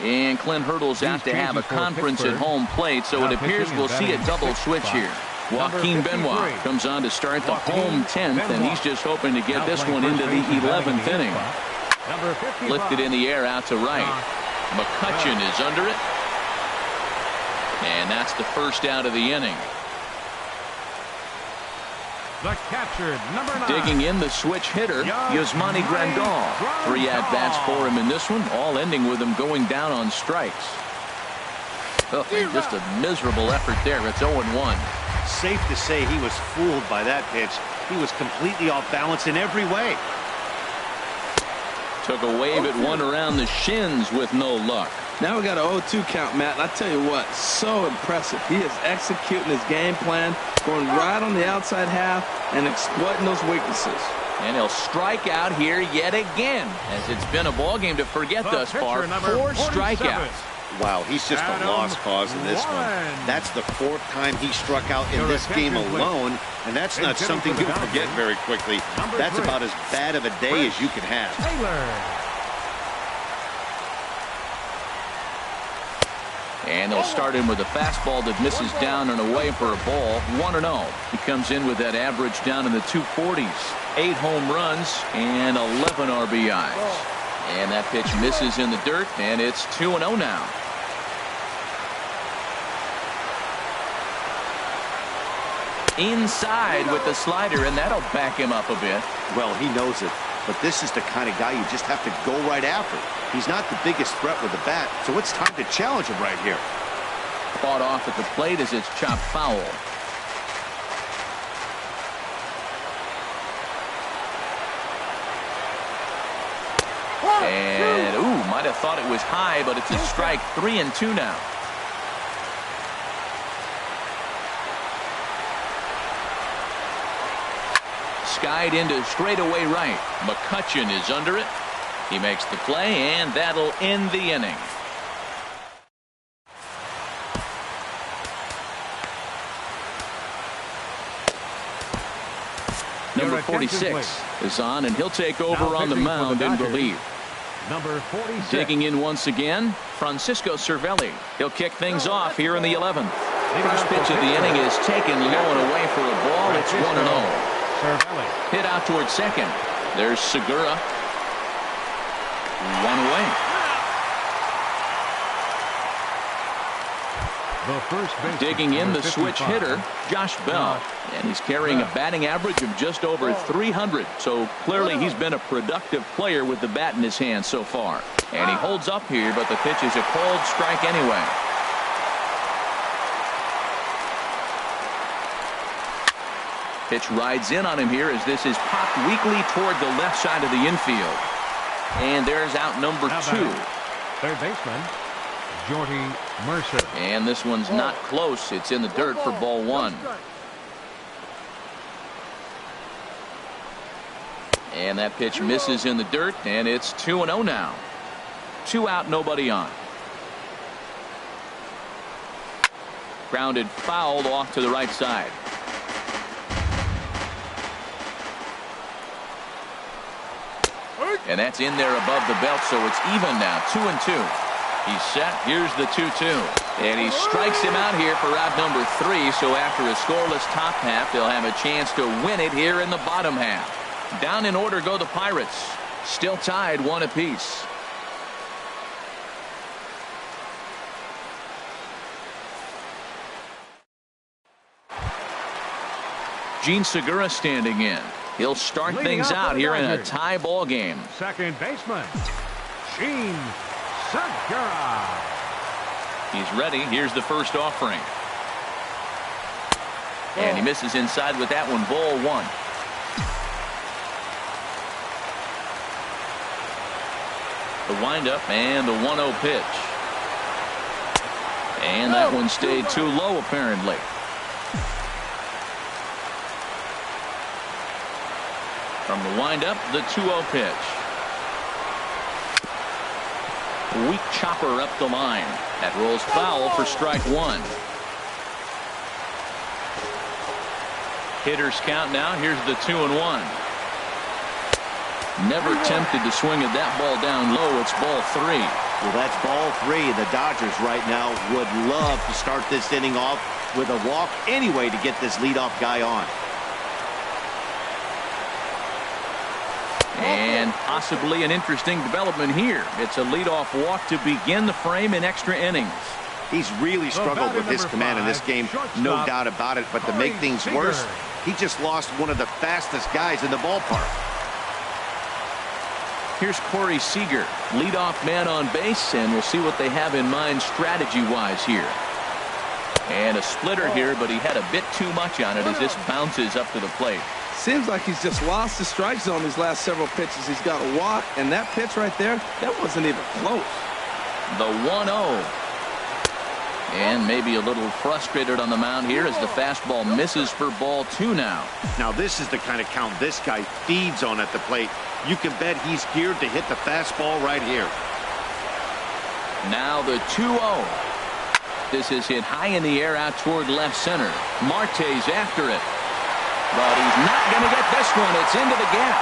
And Clint Hurdle's out to have a conference at home plate, so it appears we'll see a double switch here. Joaquin Benoit comes on to start the home 10th, and he's just hoping to get this one into the 11th inning. Lifted in the air out to right. McCutchen is under it. And that's the first out of the inning. The catcher, number 9. Digging in the switch hitter, Yasmani Grandal. 3 at-bats for him in this one, all ending with him going down on strikes. Oh, just a miserable effort there. It's 0-1. Safe to say he was fooled by that pitch. He was completely off balance in every way. Took a wave at one around the shins with no luck. Now we got an 0-2 count, Matt. And I tell you what, so impressive. He is executing his game plan, going right on the outside half and exploiting those weaknesses. And he'll strike out here yet again, as it's been a ball game to forget thus far. 4 strikeouts. Wow, he's just a lost cause in this one. That's the 4th time he struck out in this game alone, and that's not something you forget very quickly. That's about as bad of a day as you can have. And they'll start him with a fastball that misses down and away for a ball. 1-0. He comes in with that average down in the 240s. 8 home runs and 11 RBIs. And that pitch misses in the dirt, and it's 2-0 now. Inside with the slider, and that'll back him up a bit. Well, he knows it, but this is the kind of guy you just have to go right after. He's not the biggest threat with the bat, so it's time to challenge him right here. Fought off at the plate as it's chopped foul. And, ooh, might have thought it was high, but it's a strike. 3-2 now. Skied into straightaway right. McCutchen is under it. He makes the play, and that'll end the inning. Number 46 is on, and he'll take over on the mound in relief. Number 46. Digging in once again, Francisco Cervelli. He'll kick things off here in the 11th. First pitch of the inning is taken low and away for a ball. It's 1-0. Hit out towards second. There's Segura. 1 away. Digging in the switch hitter, Josh Bell. And he's carrying a batting average of just over 300. So clearly he's been a productive player with the bat in his hand so far. And he holds up here, but the pitch is a cold strike anyway. Pitch rides in on him here as this is popped weakly toward the left side of the infield. And there's out number 2. Third baseman, Jordy Mercer. And this one's not close. It's in the dirt for ball 1. And that pitch misses in the dirt, and it's 2-0 now. 2 out, nobody on. Grounded foul off to the right side. And that's in there above the belt, so it's even now. 2-2. He's set. Here's the 2-2. And he strikes him out here for out number 3. So after a scoreless top half, they'll have a chance to win it here in the bottom half. Down in order go the Pirates. Still tied 1 apiece. Gene Segura standing in. He'll start things out here in a tie ball game. Second baseman, Gene Segura. He's ready. Here's the first offering. And he misses inside with that one. Ball 1. The windup and the 1-0 pitch. And that one stayed too low apparently. From the windup, the 2-0 pitch. Weak chopper up the line. That rolls foul for strike 1. Hitters count now. Here's the 2-1. Never tempted to swing at that ball down low. It's ball 3. Well, that's ball 3. The Dodgers right now would love to start this inning off with a walk anyway to get this leadoff guy on. And possibly an interesting development here. It's a leadoff walk to begin the frame in extra innings. He's really struggled with his command in this game, no doubt about it. But to make things worse, he just lost one of the fastest guys in the ballpark. Here's Corey Seager, leadoff man on base, and we'll see what they have in mind strategy-wise here. And a splitter here, but he had a bit too much on it as this bounces up to the plate. Seems like he's just lost the strike zone these last several pitches. He's got a walk, and that pitch right there, that wasn't even close. The 1-0. And maybe a little frustrated on the mound here as the fastball misses for ball 2 now. Now this is the kind of count this guy feeds on at the plate. You can bet he's geared to hit the fastball right here. Now the 2-0. This is hit high in the air out toward left center. Marte's after it. But he's not going to get this one. It's into the gap.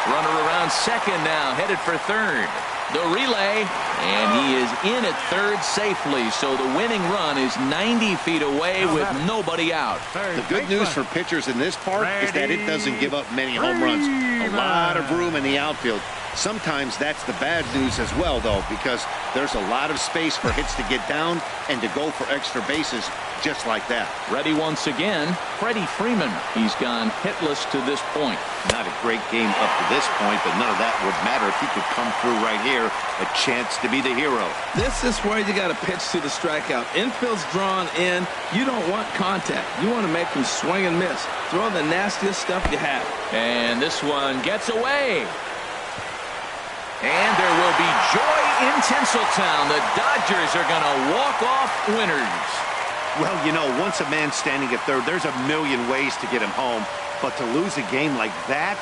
Runner around second now, headed for third. The relay, and he is in at third safely. So the winning run is 90 feet away with nobody out. The good news for pitchers in this park is that it doesn't give up many home runs. A lot of room in the outfield. Sometimes that's the bad news as well, though, because there's a lot of space for hits to get down and to go for extra bases just like that. Ready once again, Freddie Freeman. He's gone hitless to this point. Not a great game up to this point, but none of that would matter if he could come through right here. A chance to be the hero. This is where you got to pitch to the strikeout. Infield's drawn in. You don't want contact. You want to make him swing and miss. Throw the nastiest stuff you have. And this one gets away. And there will be joy in Tinseltown. The Dodgers are going to walk off winners. Well, you know, once a man's standing at third, there's a million ways to get him home. But to lose a game like that,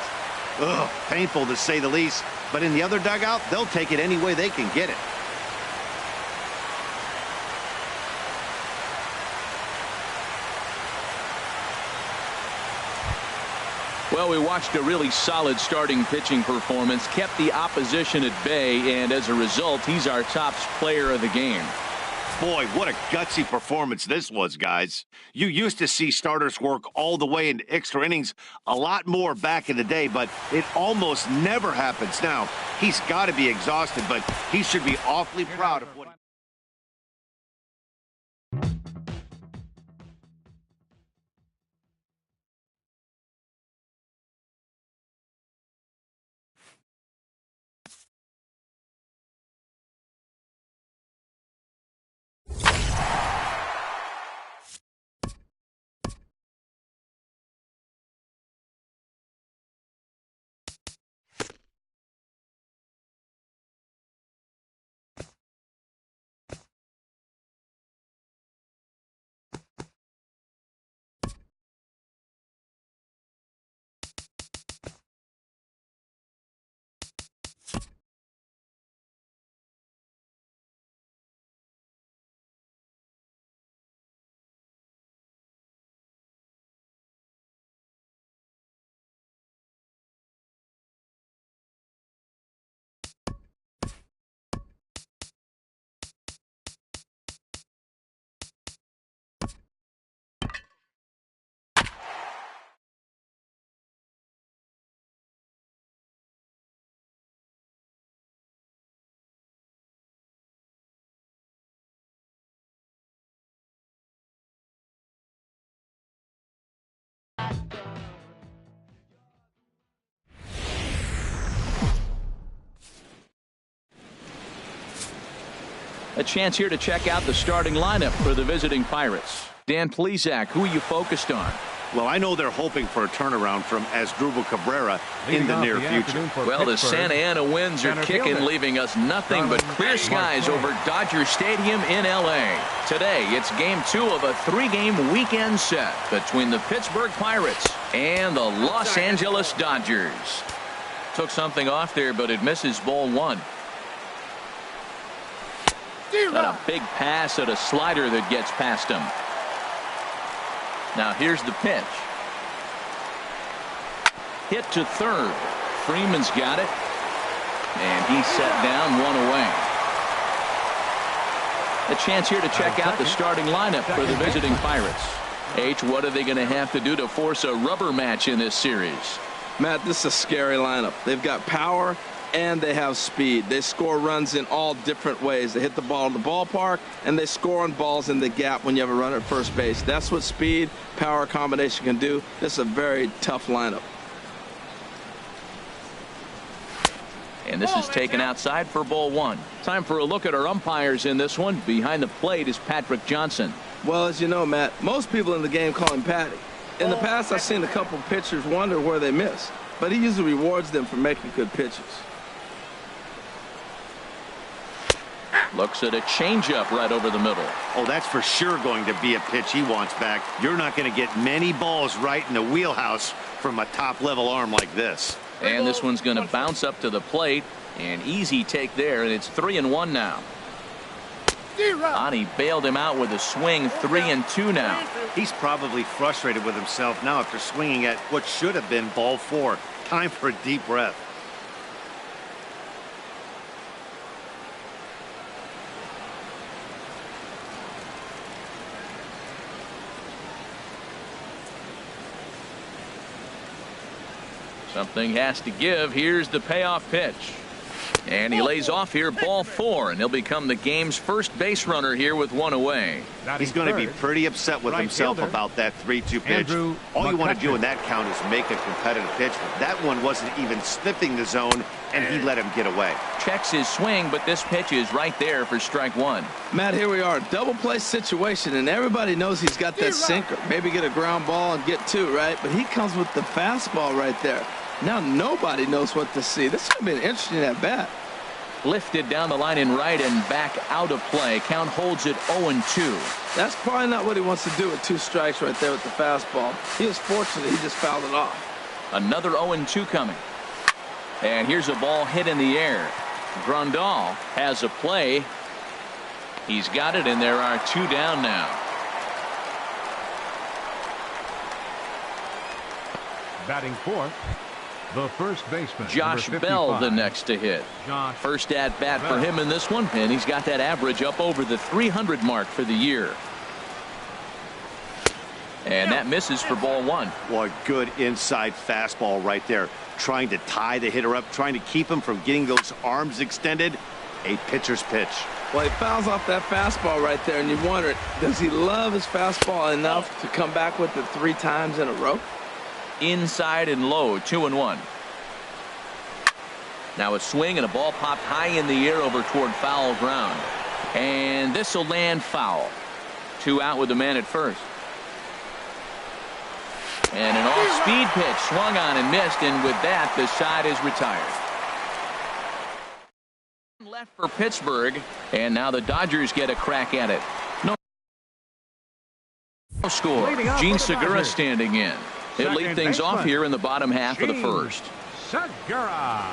ugh, painful to say the least. But in the other dugout, they'll take it any way they can get it. Well, we watched a really solid starting pitching performance, kept the opposition at bay, and as a result, he's our top player of the game. Boy, what a gutsy performance this was, guys. You used to see starters work all the way into extra innings a lot more back in the day, but it almost never happens now. He's got to be exhausted, but he should be awfully proud of what A chance here to check out the starting lineup for the visiting Pirates. Dan Plesac, who are you focused on? Well, I know they're hoping for a turnaround from Asdrubal Cabrera in the near future. Well, the Santa Ana winds are kicking, leaving us nothing but clear skies over Dodger Stadium in L.A. Today, it's Game 2 of a 3-game weekend set between the Pittsburgh Pirates and the Los Angeles Dodgers. Took something off there, but it misses ball 1. And a big pass at a slider that gets past him. Now here's the pitch. Hit to third. Freeman's got it. And he's set down, 1 away. A chance here to check out the starting lineup for the visiting Pirates. H, what are they going to have to do to force a rubber match in this series? Matt, this is a scary lineup. They've got power and they have speed. They score runs in all different ways. They hit the ball in the ballpark, and they score on balls in the gap when you have a runner at first base. That's what speed, power combination can do. This is a very tough lineup. And this is taken outside for ball 1. Time for a look at our umpires in this one. Behind the plate is Patrick Johnson. Well, as you know, Matt, most people in the game call him Patty. In the past, I've seen a couple pitchers wonder where they miss, but he usually rewards them for making good pitches. Looks at a changeup right over the middle. Oh, that's for sure going to be a pitch he wants back. You're not going to get many balls right in the wheelhouse from a top-level arm like this. And this one's going to bounce up to the plate. An easy take there, and it's 3-1 now. Ani bailed him out with a swing. 3-2 now. He's probably frustrated with himself now after swinging at what should have been ball 4. Time for a deep breath. Something has to give. Here's the payoff pitch. And he lays off here, ball 4, and he'll become the game's first base runner here with 1 away. He's going to be pretty upset with himself about that 3-2 pitch. All you want to do in that count is make a competitive pitch. But that one wasn't even sniffing the zone, and he let him get away. Checks his swing, but this pitch is right there for strike 1. Matt, here we are, double play situation, and everybody knows he's got that sinker. Maybe get a ground ball and get 2, right? But he comes with the fastball right there. Now nobody knows what to see. This is going to be an interesting at-bat. Lifted down the line in right and back out of play. Count holds it 0-2. That's probably not what he wants to do with 2 strikes right there with the fastball. He was fortunate he just fouled it off. Another 0-2 coming. And here's a ball hit in the air. Grandal has a play. He's got it, and there are 2 down now. Batting fourth, the first baseman, Josh Bell, the next to hit. First at bat for him in this one, and he's got that average up over the 300 mark for the year. And that misses for ball 1. Well, a good inside fastball right there. Trying to tie the hitter up, trying to keep him from getting those arms extended. A pitcher's pitch. Well, he fouls off that fastball right there, and you wonder, does he love his fastball enough to come back with it 3 times in a row? Inside and low, 2-1. Now a swing and a ball popped high in the air over toward foul ground. And this will land foul. 2 out with the man at first. And an off-speed pitch swung on and missed, and with that, the side is retired. Left for Pittsburgh, and now the Dodgers get a crack at it. No score. Gene Segura standing in. He'll lead things off here in the bottom half of the first. Segura.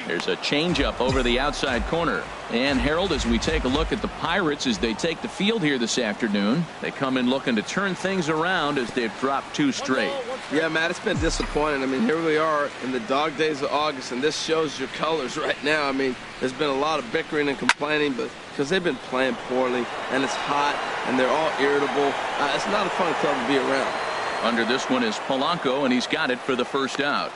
There's a changeup over the outside corner. And Harold, as we take a look at the Pirates as they take the field here this afternoon, they come in looking to turn things around as they've dropped 2 straight. Yeah, Matt, it's been disappointing. I mean, here we are in the dog days of August, and this shows your colors right now. I mean, there's been a lot of bickering and complaining, but because they've been playing poorly, and it's hot, and they're all irritable. It's not a fun club to be around. Under this one is Polanco, and he's got it for the first out.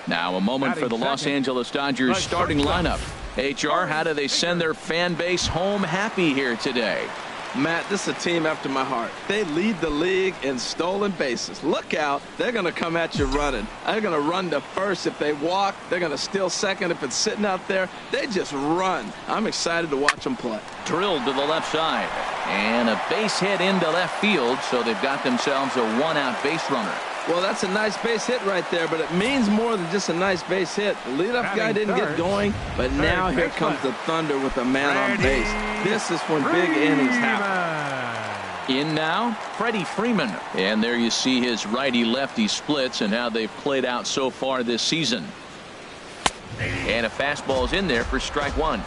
Now a moment for the Los Angeles Dodgers starting lineup. HR, how do they send their fan base home happy here today? Matt, this is a team after my heart. They lead the league in stolen bases. Look out. They're going to come at you running. They're going to run to first if they walk. They're going to steal second if it's sitting out there. They just run. I'm excited to watch them play. Drilled to the left side. And a base hit into left field, so they've got themselves a one-out base runner. Well, that's a nice base hit right there, but it means more than just a nice base hit. The leadoff guy didn't get going, but now here comes the Thunder with a man on base. This is when big innings happen. In now, Freddie Freeman. And there you see his righty-lefty splits and how they've played out so far this season. And a fastball's in there for strike one.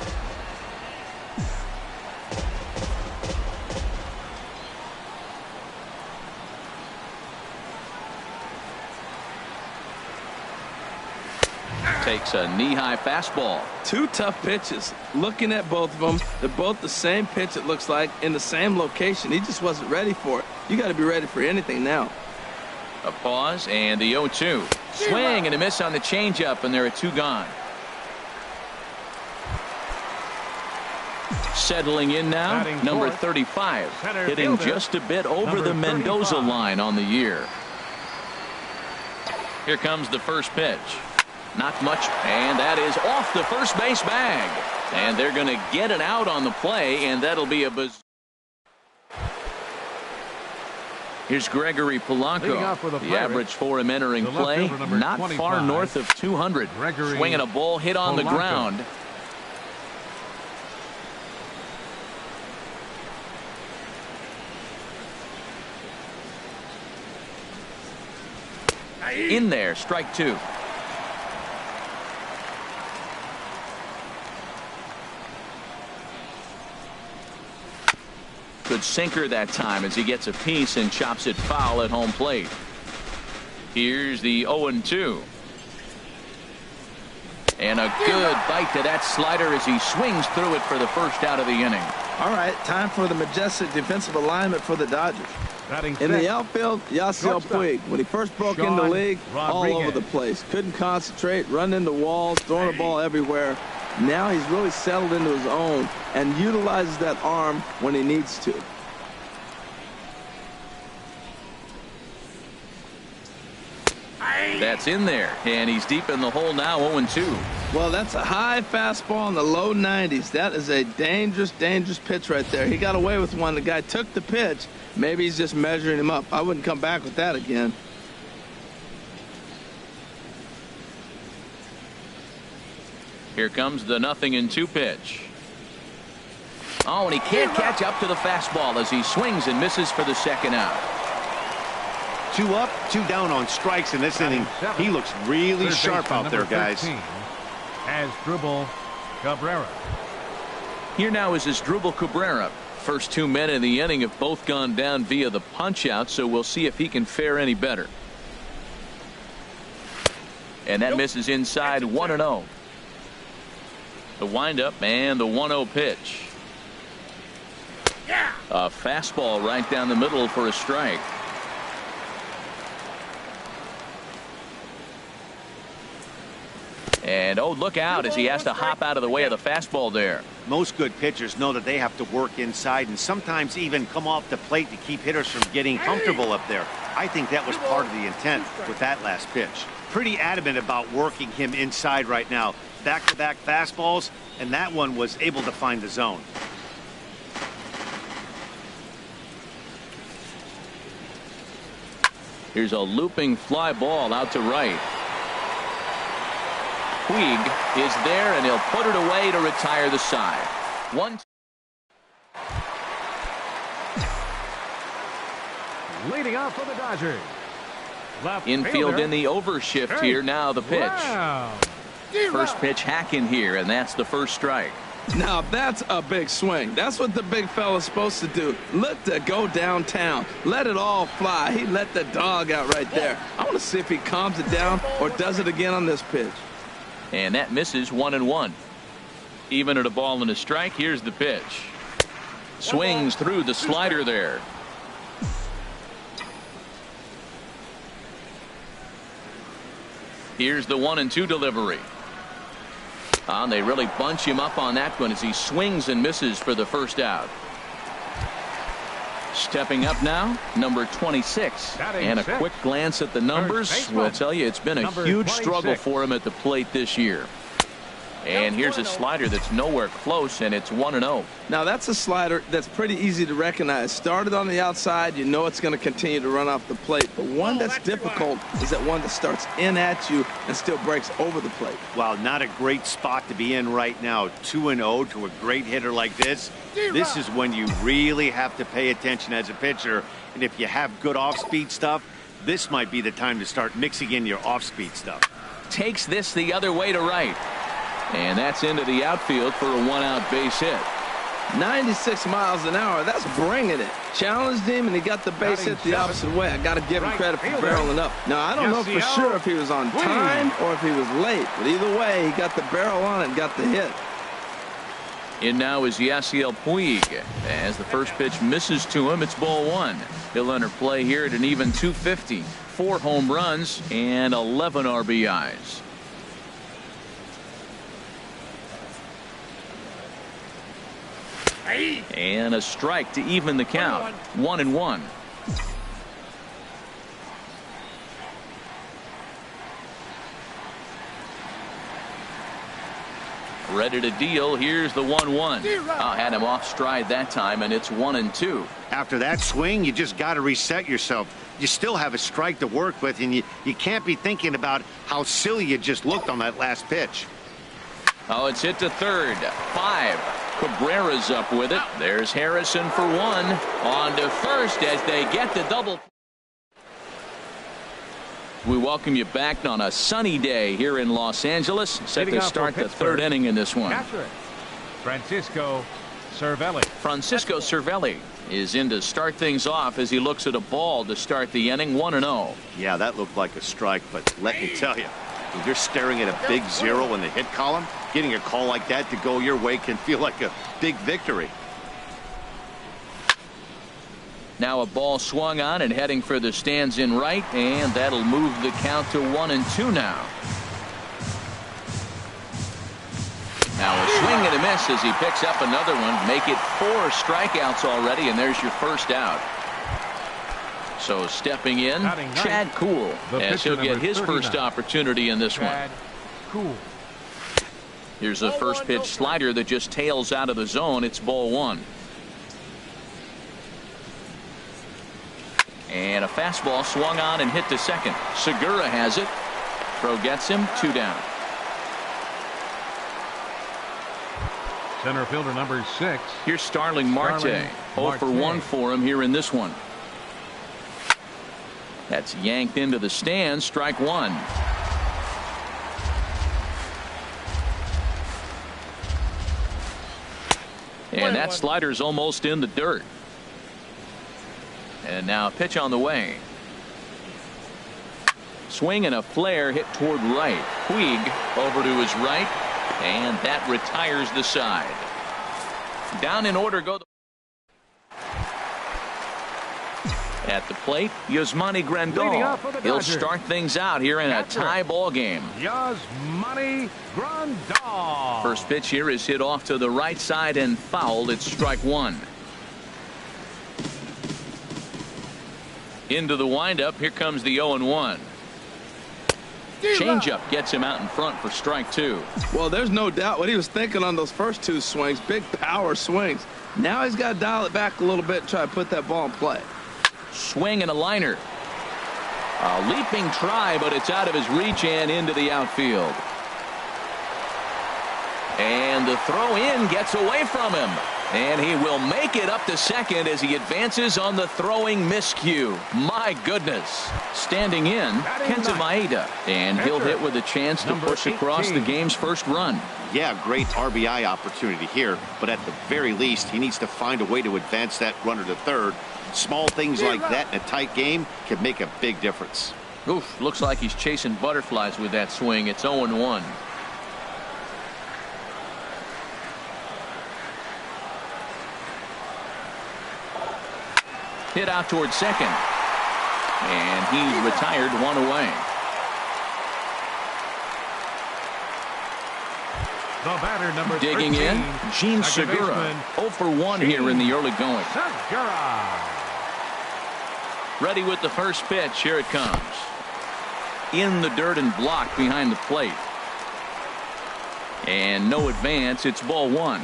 Takes a knee-high fastball. Two tough pitches. Looking at both of them, they're both the same pitch, it looks like, in the same location. He just wasn't ready for it. You got to be ready for anything now. A pause and the 0-2. Swing and a miss on the changeup, and there are two gone. Settling in now, number 35, hitting just a bit over the Mendoza line on the year. Here comes the first pitch. Not much, and that is off the first base bag. And they're going to get it out on the play, and that'll be a buzz. Here's Gregory Polanco. The average for him entering play, not far north of 200. Swinging a ball hit on the ground. In there, strike two. Good sinker that time as he gets a piece and chops it foul at home plate. Here's the 0-2. And a good bite to that slider as he swings through it for the first out of the inning. All right, time for the majestic defensive alignment for the Dodgers. In the outfield, Yasiel Puig. When he first broke in the league, all over the place. Couldn't concentrate, run into walls, throwing the ball everywhere. Now he's really settled into his own and utilizes that arm when he needs to. That's in there, and he's deep in the hole now, 0-2. Well, that's a high fastball in the low 90s. That is a dangerous, dangerous pitch right there. He got away with one. The guy took the pitch. Maybe he's just measuring him up. I wouldn't come back with that again. Here comes the 0-2 pitch. Oh, and he can't catch up to the fastball as he swings and misses for the second out. 2 up, 2 down on strikes in this inning. He looks really sharp out there, guys. As Dribble Cabrera. Here now is Dribble Cabrera. First 2 men in the inning have both gone down via the punch out, so we'll see if he can fare any better. And that misses inside, 1-0. The windup and the 1-0 pitch. A fastball right down the middle for a strike. And oh, look out as he has to hop out of the way of the fastball there. Most good pitchers know that they have to work inside and sometimes even come off the plate to keep hitters from getting comfortable up there. I think that was part of the intent with that last pitch. Pretty adamant about working him inside right now. Back-to-back fastballs, and that one was able to find the zone. Here's a looping fly ball out to right. Puig is there, and he'll put it away to retire the side. 1. Leading off for the Dodgers. Infield in the overshift here. Now the pitch. Wow. First pitch hack in here, and that's the first strike. Now that's a big swing. That's what the big fella's supposed to do. Let it go downtown. Let it all fly. He let the dog out right there. I want to see if he calms it down or does it again on this pitch. And that misses, 1-1. Even at a ball and a strike, here's the pitch. Swings through the slider there. Here's the 1-2 delivery. They really bunch him up on that one as he swings and misses for the first out. Stepping up now, number 26. And a quick glance at the numbers will tell you it's been a huge struggle for him at the plate this year. And here's a slider that's nowhere close, and it's 1-0. Now, that's a slider that's pretty easy to recognize. Started on the outside, you know it's going to continue to run off the plate. But one that's difficult is that one that starts in at you and still breaks over the plate. Well, not a great spot to be in right now. 2-0 to a great hitter like this. This is when you really have to pay attention as a pitcher. And if you have good off-speed stuff, this might be the time to start mixing in your off-speed stuff. Takes this the other way to right. And that's into the outfield for a one-out base hit. 96 miles an hour, that's bringing it. Challenged him, and he got the base hit the opposite way. I got to give him credit for barreling up. Now, I don't know for sure if he was on time or if he was late, but either way, he got the barrel on it and got the hit. In now is Yasiel Puig. As the first pitch misses to him, it's ball one. He'll enter play here at an even 250. 4 home runs and 11 RBIs. And a strike to even the count. 1-1. Ready to deal. Here's the 1-1. Had him off stride that time, and it's 1-2. After that swing, you just got to reset yourself. You still have a strike to work with, and you can't be thinking about how silly you just looked on that last pitch. Oh, it's hit to third. 5. Cabrera's up with it. There's Harrison for 1. On to first as they get the double. We welcome you back on a sunny day here in Los Angeles. Set to start the third inning in this one. Francisco Cervelli. Francisco Cervelli is in to start things off as he looks at a ball to start the inning. 1-0. Yeah, that looked like a strike, but let me tell you, when you're staring at a big 0 in the hit column, getting a call like that to go your way can feel like a big victory. Now a ball swung on and heading for the stands in right, and that'll move the count to 1-2 now. Now a swing and a miss as he picks up another one. Make it 4 strikeouts already, and there's your first out. So stepping in, Chad Kuhl, as he'll get his first opportunity in this one. Here's a first pitch slider that just tails out of the zone. It's ball 1. And a fastball swung on and hit to second. Segura has it. Throw gets him. 2 down. Center fielder number 6. Here's Starling Marte. 0 for 1 for him here in this one. That's yanked into the stands. Strike 1. And that slider's almost in the dirt. And now a pitch on the way. Swing and a flare hit toward right. Puig over to his right, and that retires the side. Down in order go the at the plate, Yasmani Grandal. He'll start things out here in a tie ball game. Yasmani Grandal. First pitch here is hit off to the right side and fouled. It's strike 1. Into the windup. Here comes the 0-1. Changeup gets him out in front for strike 2. Well, there's no doubt what he was thinking on those first 2 swings. Big power swings. Now he's got to dial it back a little bit and try to put that ball in play. Swing and a liner. A leaping try, but it's out of his reach and into the outfield. And the throw in gets away from him. And he will make it up to second as he advances on the throwing miscue. My goodness. Standing in, Kenta Maeda. And he'll hit with a chance to push across the game's first run. Yeah, great RBI opportunity here, but at the very least, he needs to find a way to advance that runner to third. Small things like that in a tight game can make a big difference. Oof, looks like he's chasing butterflies with that swing. It's 0-1. Hit out towards second. And he's retired, 1 away. The batter, number Digging 13, in, Gene Segura. 0 for 1 here in the early going. Segura. Ready with the first pitch. Here it comes. In the dirt and blocked behind the plate. And no advance. It's ball one.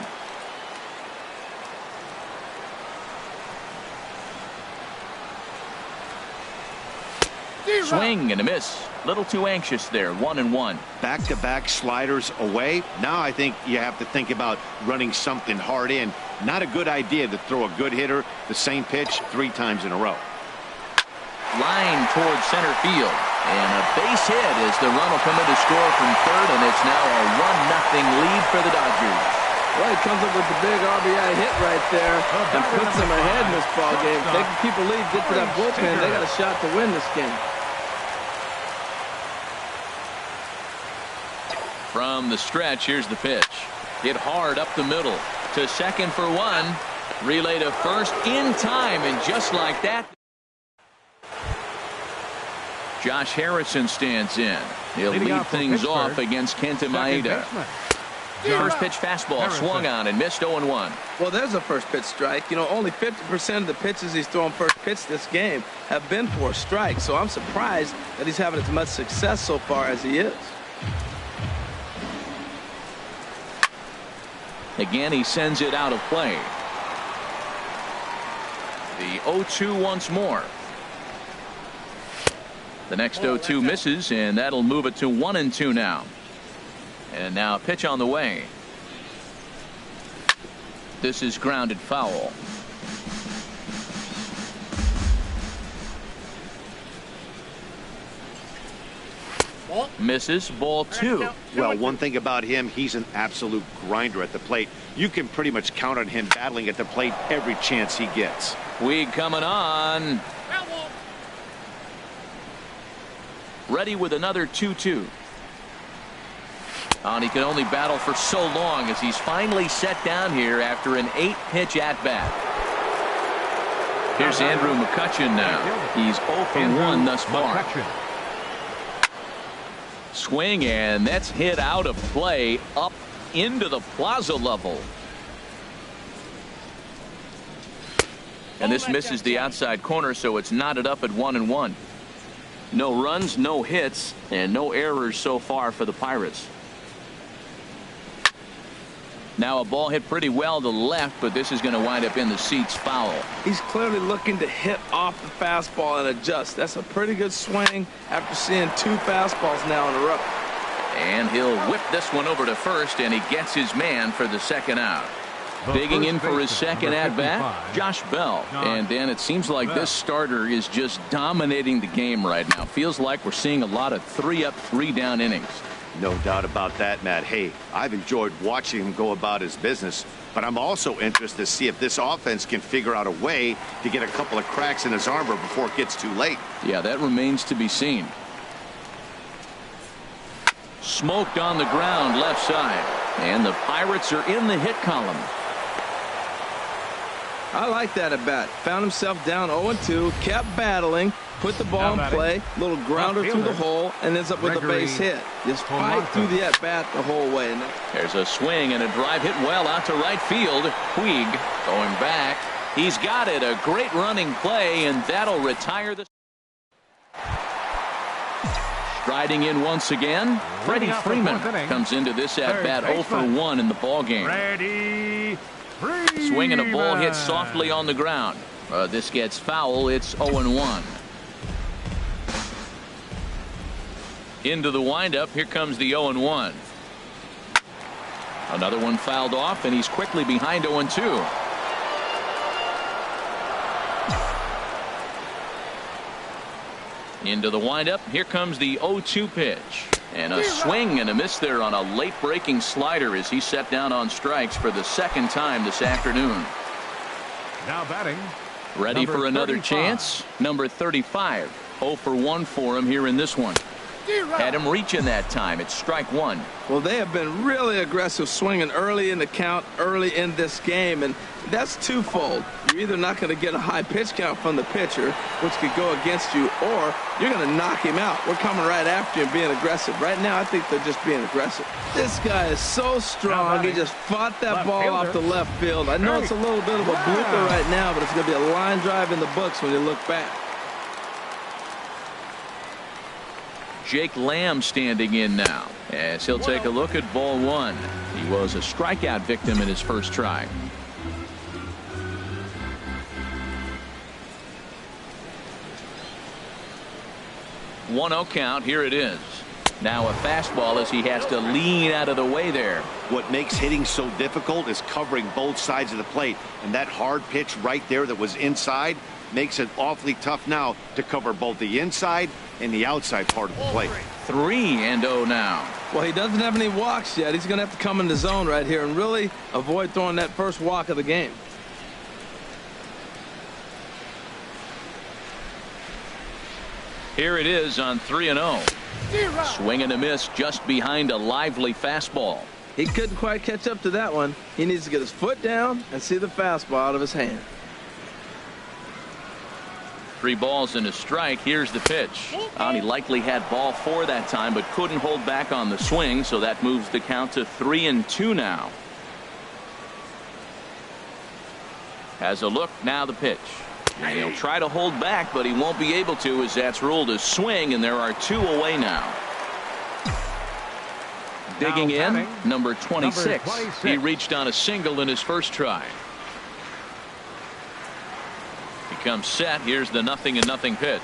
Swing and a miss. Little too anxious there. 1-1. Back-to-back sliders away. Now I think you have to think about running something hard in. Not a good idea to throw a good hitter the same pitch 3 times in a row. Line towards center field. And a base hit as the run will come in to score from third, and it's now a 1-0 lead for the Dodgers. Well, he comes up with the big RBI hit right there and puts them ahead in this ball game. If they can keep a lead, get to that bullpen, they got a shot to win this game. From the stretch, here's the pitch. Hit hard up the middle. To second for one. Relay to first in time, and just like that, Josh Harrison stands in. He'll lead things off against Kenta Maeda. First pitch fastball swung on and missed 0-1. Well, there's a first pitch strike. You know, only 50% of the pitches he's throwing first pitch this game have been for a strike. So I'm surprised that he's having as much success so far as he is. Again, he sends it out of play. The 0-2 once more. The next 0-2 misses, and that'll move it to 1-2 now. And now pitch on the way. This is grounded foul. Misses. Ball 2. Well, one thing about him, he's an absolute grinder at the plate. You can pretty much count on him battling at the plate every chance he gets. Puig coming on. Ready with another 2-2. And he can only battle for so long as he's finally set down here after an 8-pitch at-bat. Here's Andrew McCutchen now. He's 0 for 1 thus far. Swing, and that's hit out of play up into the plaza level. And this misses the outside corner, so it's knotted up at 1-1. No runs, no hits, and no errors so far for the Pirates. Now a ball hit pretty well to the left, but this is going to wind up in the seats foul. He's clearly looking to hit off the fastball and adjust. That's a pretty good swing after seeing 2 fastballs now in a row. And he'll whip this one over to first, and he gets his man for the second out. Digging in for his second at-bat, Josh Bell. And Dan, it seems like this starter is just dominating the game right now. Feels like we're seeing a lot of 3-up, 3-down innings. No doubt about that, Matt. Hey, I've enjoyed watching him go about his business, but I'm also interested to see if this offense can figure out a way to get a couple of cracks in his armor before it gets too late. Yeah, that remains to be seen. Smoked on the ground left side, and the Pirates are in the hit column. I like that at bat. Found himself down 0-2, kept battling, put the ball in play, little grounder through the hole, and ends up with a base hit. Just fight through the at bat the whole way. There's a swing and a drive hit well out to right field. Puig going back. He's got it. A great running play, and that'll retire the. Striding in once again, Freddie Freeman comes into this at bat 0 for 1 in the ball game. Swinging a ball hit softly on the ground. This gets foul. It's 0-1. Into the windup. Here comes the 0-1. Another one fouled off, and he's quickly behind 0-2. Into the windup. Here comes the 0-2 pitch. And a swing and a miss there on a late breaking slider as he set down on strikes for the second time this afternoon. Now batting. Ready for another chance. Number 35. 0 for 1 for him here in this one. Had him reaching that time. It's strike 1. Well, they have been really aggressive swinging early in the count, early in this game, and that's twofold. You're either not going to get a high pitch count from the pitcher, which could go against you, or you're going to knock him out. We're coming right after you and being aggressive. Right now, I think they're just being aggressive. This guy is so strong. He just fought that ball off the left field. I know it's a little bit of a blooper right now, but it's going to be a line drive in the books when you look back. Jake Lamb standing in now, as he'll take a look at ball one. He was a strikeout victim in his first try. 1-0 count. Here it is. Now a fastball as he has to lean out of the way there. What makes hitting so difficult is covering both sides of the plate, and that hard pitch right there that was inside makes it awfully tough now to cover both the inside and the outside part of the plate. 3-0 now. Well, he doesn't have any walks yet. He's going to have to come in the zone right here and really avoid throwing that first walk of the game. Here it is on 3-0. Swing and a miss just behind a lively fastball. He couldn't quite catch up to that one. He needs to get his foot down and see the fastball out of his hand. 3 balls and a strike. Here's the pitch. He likely had ball 4 that time, but couldn't hold back on the swing, so that moves the count to 3-2 now. Has a look. Now the pitch. And he'll try to hold back, but he won't be able to, as that's ruled a swing, and there are 2 away now. Digging in, number 26. He reached on a single in his first try. He comes set. Here's the 0-0 pitch.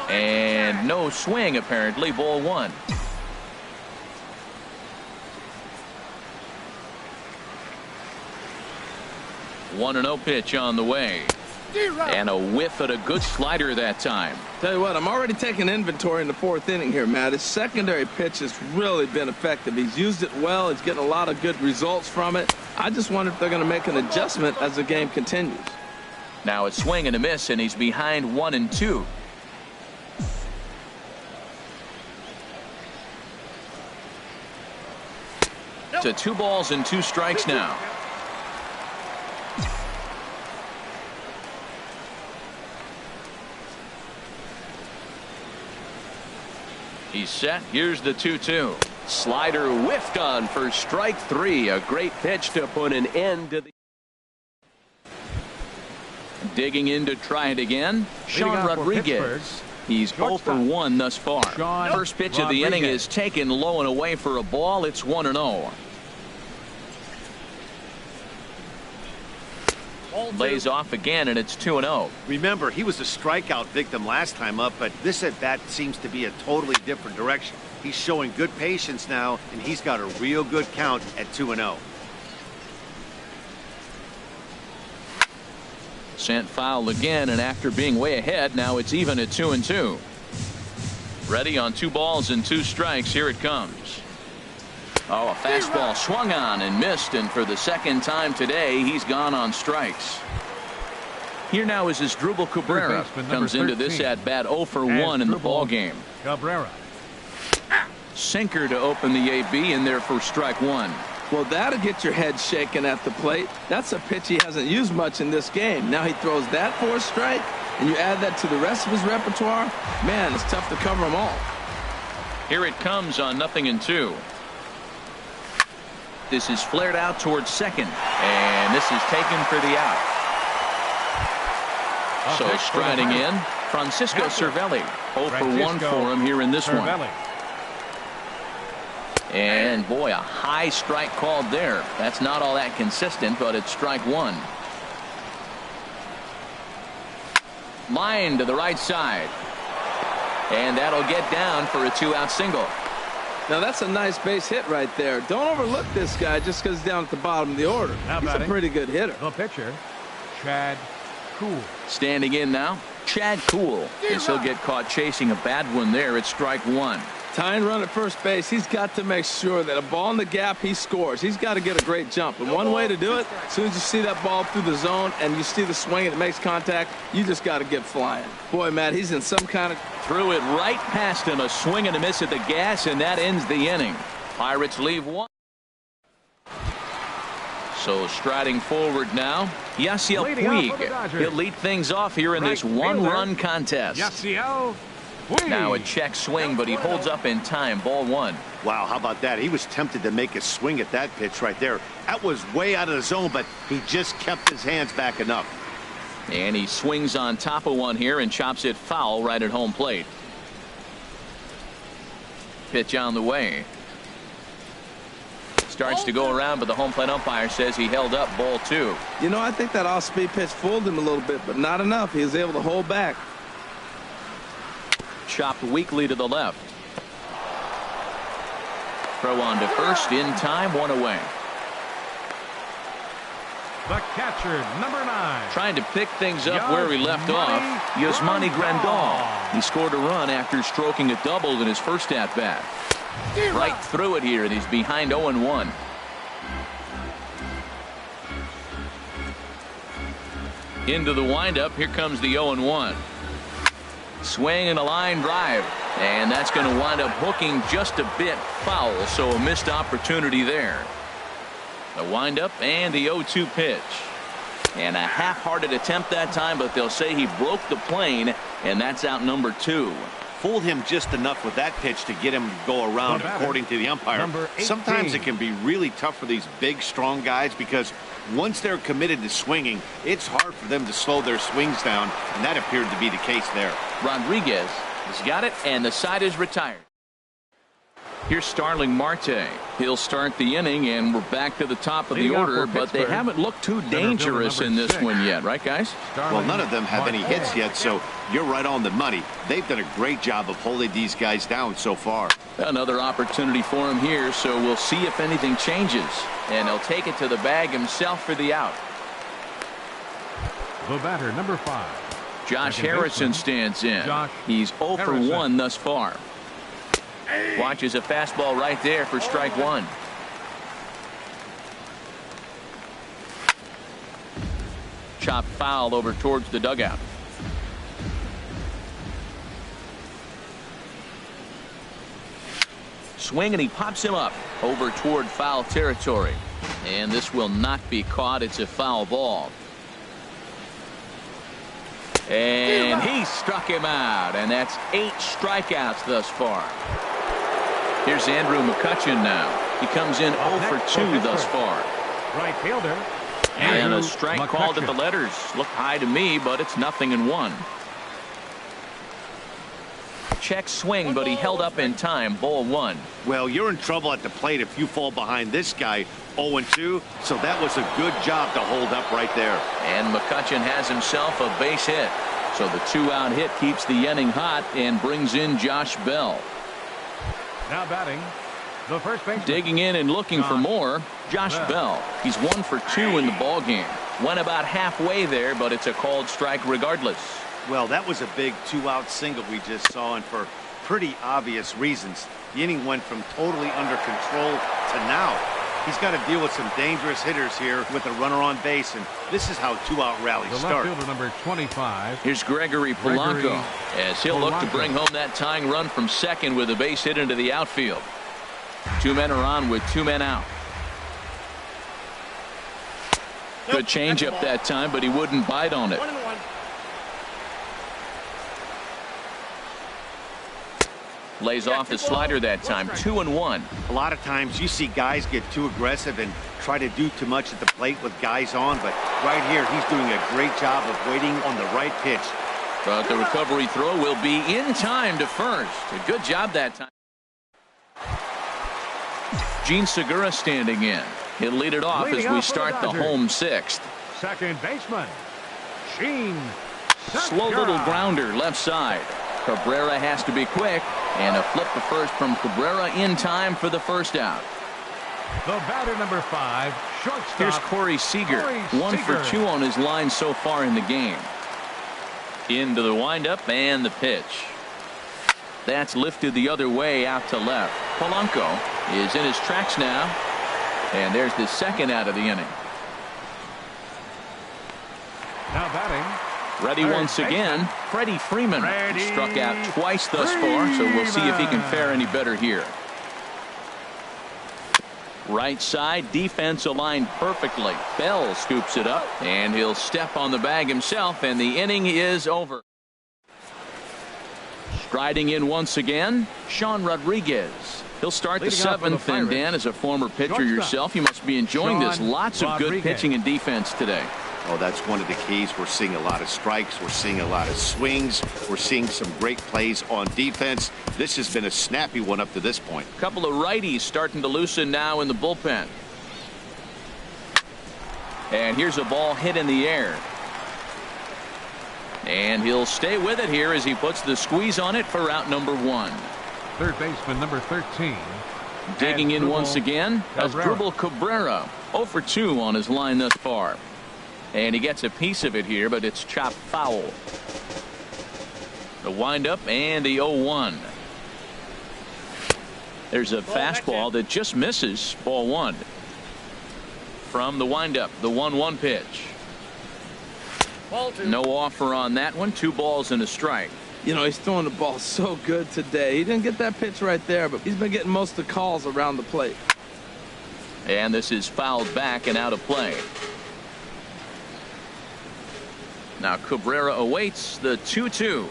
And no swing, apparently. Ball 1. One 1-0 pitch on the way. And a whiff at a good slider that time. Tell you what, I'm already taking inventory in the 4th inning here, Matt. His secondary pitch has really been effective. He's used it well. He's getting a lot of good results from it. I just wonder if they're going to make an adjustment as the game continues. Now a swing and a miss, and he's behind 1-2. To 2 balls and 2 strikes now. He's set. Here's the 2-2. Slider whiffed on for strike 3. A great pitch to put an end to the. Digging in to try it again. Sean Rodriguez. He's 0 for 1 thus far. First pitch of the inning is taken low and away for a ball. It's 1-0. Lays off again, and it's 2-0. Remember, he was a strikeout victim last time up, but this at bat seems to be a totally different direction. He's showing good patience now, and he's got a real good count at 2-0. Sent foul again, and after being way ahead, now it's even at 2-2. Ready on 2 balls and 2 strikes. Here it comes. Oh, a fastball swung on and missed, and for the 2nd time today, he's gone on strikes. Here now is Asdrubal Cabrera. Comes into this at bat 0 for 1 in the ball game. Cabrera. Sinker to open the AB in there for strike 1. Well, that'll get your head shaken at the plate. That's a pitch he hasn't used much in this game. Now he throws that for a strike, and you add that to the rest of his repertoire. Man, it's tough to cover them all. Here it comes on 0-2. This is flared out towards second, and this is taken for the out. So striding in, Francisco Cervelli. 0 for 1 for him here in this one. And boy, a high strike called there. That's not all that consistent, but it's strike 1. Line to the right side. And that'll get down for a 2-out single. Now that's a nice base hit right there. Don't overlook this guy just because he's down at the bottom of the order. He's a pretty good hitter. The pitcher, Chad Kuhl. Standing in now, Chad Kuhl. Guess he'll get caught chasing a bad one there. It's strike 1. Tying run at first base. He's got to make sure that a ball in the gap, he scores. He's got to get a great jump. And one way to do it, as soon as you see that ball through the zone and you see the swing and it makes contact, you just got to get flying. Boy, Matt, he's in some kind of. Threw it right past him. A swing and a miss at the gas, and that ends the inning. Pirates leave 1. So striding forward now, Yasiel Puig. He'll lead things off here in this 1-run contest. Yasiel. Now a check swing, but he holds up in time. Ball 1. Wow, how about that? He was tempted to make a swing at that pitch right there. That was way out of the zone, but he just kept his hands back enough. And he swings on top of one here and chops it foul right at home plate. Pitch on the way. Starts to go around, but the home plate umpire says he held up. Ball 2. You know, I think that off-speed pitch fooled him a little bit, but not enough. He was able to hold back. Chopped weakly to the left. Throw on to first in time, 1 away. The catcher, number 9. Trying to pick things up where he left off. Yasmani Grandal. He scored a run after stroking a double in his first at-bat. Right through it here, and he's behind 0-1. Into the windup. Here comes the 0-1. Swing and a line drive. And that's going to wind up hooking just a bit foul, so a missed opportunity there. The windup and the 0-2 pitch. And a half-hearted attempt that time, but they'll say he broke the plane, and that's out number 2. Fooled him just enough with that pitch to get him to go around, according to the umpire. Sometimes it can be really tough for these big, strong guys because once they're committed to swinging, it's hard for them to slow their swings down, and that appeared to be the case there. Rodriguez has got it, and the side is retired. Here's Starling Marte. He'll start the inning, and we're back to the top of the order, but they haven't looked too dangerous in this one yet, right, guys? Well, none of them have any hits yet, so you're right on the money. They've done a great job of holding these guys down so far. Another opportunity for him here, so we'll see if anything changes. And he'll take it to the bag himself for the out. The batter, number 5. Josh Harrison stands in. He's 0 for 1 thus far. Watches a fastball right there for strike 1. Chopped foul over towards the dugout. Swing, and he pops him up over toward foul territory. And this will not be caught. It's a foul ball. And he struck him out, and that's 8 strikeouts thus far. Here's Andrew McCutchen now. He comes in 0 for 2 thus far. Right fielder. And a strike called at the letters. Looked high to me, but it's 0-1. Check swing, but he held up in time. Ball 1. Well, you're in trouble at the plate if you fall behind this guy 0-2, so that was a good job to hold up right there. And McCutchen has himself a base hit. So the 2-out hit keeps the inning hot and brings in Josh Bell. Now batting, the first baseman. Digging in and looking for more, Josh Bell. He's 1 for 2 in the ball game. Went about halfway there, but it's a called strike regardless. Well, that was a big 2-out single we just saw, and for pretty obvious reasons. The inning went from totally under control to now. He's got to deal with some dangerous hitters here with a runner on base, and this is how 2-out rallies start. The left fielder, number 25. Here's Gregory Polanco as he'll look to bring home that tying run from second with a base hit into the outfield. 2 men are on with 2 men out. Good changeup that time, but he wouldn't bite on it. 1-1. Lays off the slider that time. 2-1. A lot of times you see guys get too aggressive and try to do too much at the plate with guys on, but right here he's doing a great job of waiting on the right pitch. But the recovery throw will be in time to first. A good job that time. Gene Segura standing in. He'll lead it off as we start the home 6th. Second baseman, Gene Slow little grounder left side. Cabrera has to be quick, and a flip to first from Cabrera in time for the first out. The batter, number 5, shortstop. Here's Corey Seager. 1 for 2 on his line so far in the game. Into the windup and the pitch. That's lifted the other way out to left. Polanco is in his tracks now, and there's the second out of the inning. Now batting. Ready once again, Freddie Freeman. Struck out twice thus far, so we'll see if he can fare any better here. Right side, defense aligned perfectly. Bell scoops it up, and he'll step on the bag himself, and the inning is over. Striding in once again, Sean Rodriguez. He'll start the 7th, and Dan, as a former pitcher yourself, you must be enjoying this. Lots of good pitching and defense today. Oh, that's one of the keys. We're seeing a lot of strikes. We're seeing a lot of swings. We're seeing some great plays on defense. This has been a snappy one up to this point. A couple of righties starting to loosen now in the bullpen. And here's a ball hit in the air. And he'll stay with it here as he puts the squeeze on it for out number 1. Third baseman number 13. Digging in once again, Asdrubal Cabrera. 0 for 2 on his line thus far. And he gets a piece of it here, but it's chopped foul. The windup and the 0-1. There's a fastball that just misses. Ball 1. From the windup, the 1-1 pitch. No offer on that one. 2 balls and a strike. You know, he's throwing the ball so good today. He didn't get that pitch right there, but he's been getting most of the calls around the plate. And this is fouled back and out of play. Now Cabrera awaits the 2-2.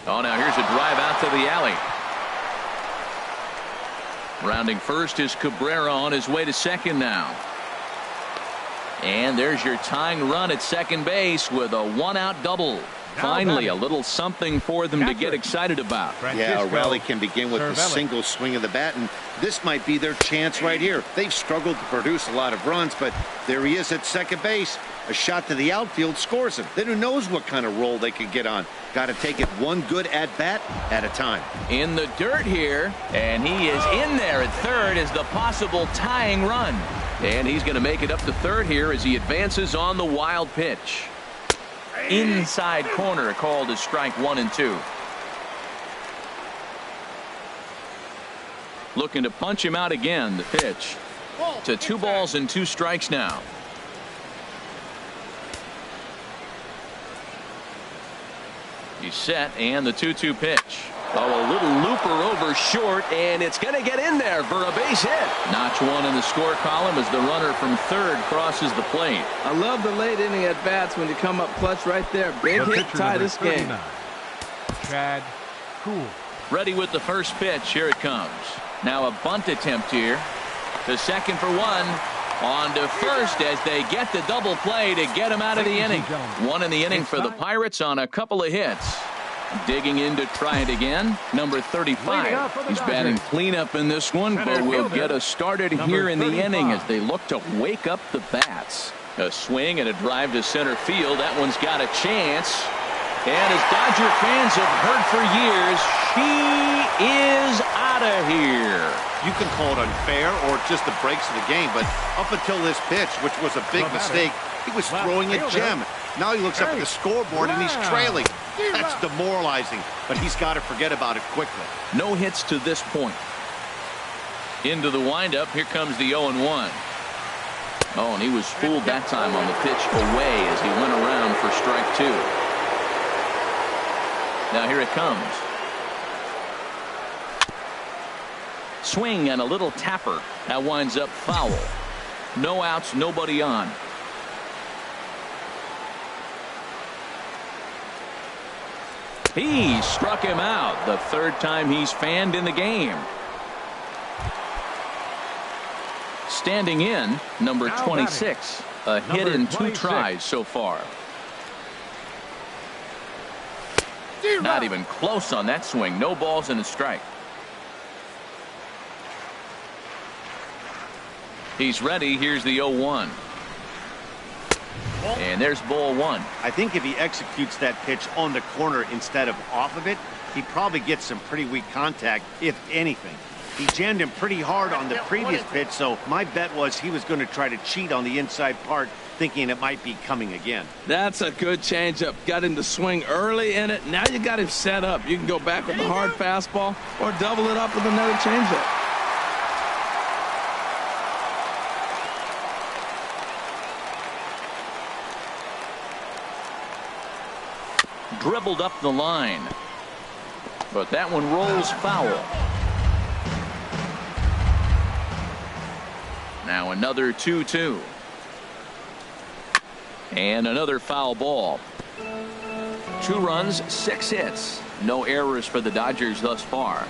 Oh, now here's a drive out to the alley. Rounding first is Cabrera on his way to second now. And there's your tying run at second base with a 1-out double. Finally, a little something for them to get excited about. Yeah, a rally can begin with a single swing of the bat, and this might be their chance right here. They've struggled to produce a lot of runs, but there he is at second base. A shot to the outfield scores him. Then who knows what kind of roll they could get on. Got to take it one good at-bat at a time. In the dirt here, and he is in there at third as the possible tying run. And he's going to make it up to third here as he advances on the wild pitch. Inside corner, called as strike 1 and 2. Looking to punch him out again. The pitch to 2 balls and 2 strikes now. He's set, and the 2-2 pitch. Oh, a little looper over short, and it's going to get in there for a base hit. Notch 1 in the score column as the runner from third crosses the plate. I love the late inning at bats when you come up clutch right there. Big hit, tie this game. Chad Cool. Ready with the first pitch. Here it comes. Now a bunt attempt here. To second for 1. On to first as they get the double play to get him out of the inning. 1 in the inning for the Pirates on a couple of hits. Digging in to try it again. Number 35. He's batting cleanup in this one, but will get us started here in the inning as they look to wake up the bats. A swing and a drive to center field. That one's got a chance. And as Dodger fans have heard for years, she is out of here. You can call it unfair or just the breaks of the game, but up until this pitch, which was a big mistake, he was throwing a gem. Now he looks up at the scoreboard and he's trailing. That's demoralizing, but he's got to forget about it quickly. No hits to this point. Into the windup. Here comes the 0-1. Oh, and he was fooled that time on the pitch away as he went around for strike 2. Now here it comes. Swing and a little tapper. That winds up foul. No outs, nobody on. He struck him out. The third time he's fanned in the game. Standing in, number 26. A hit in 2 tries so far. Not even close on that swing. No balls and a strike. He's ready. Here's the 0-1. And there's ball 1. I think if he executes that pitch on the corner instead of off of it, he probably gets some pretty weak contact, if anything. He jammed him pretty hard on the previous pitch, so my bet was he was going to try to cheat on the inside part, thinking it might be coming again. That's a good changeup. Got him to swing early in it. Now you got him set up. You can go back with a hard fastball or double it up with another changeup. Dribbled up the line, but that one rolls foul. Now another 2-2. And another foul ball. 2 runs, 6 hits. No errors for the Dodgers thus far.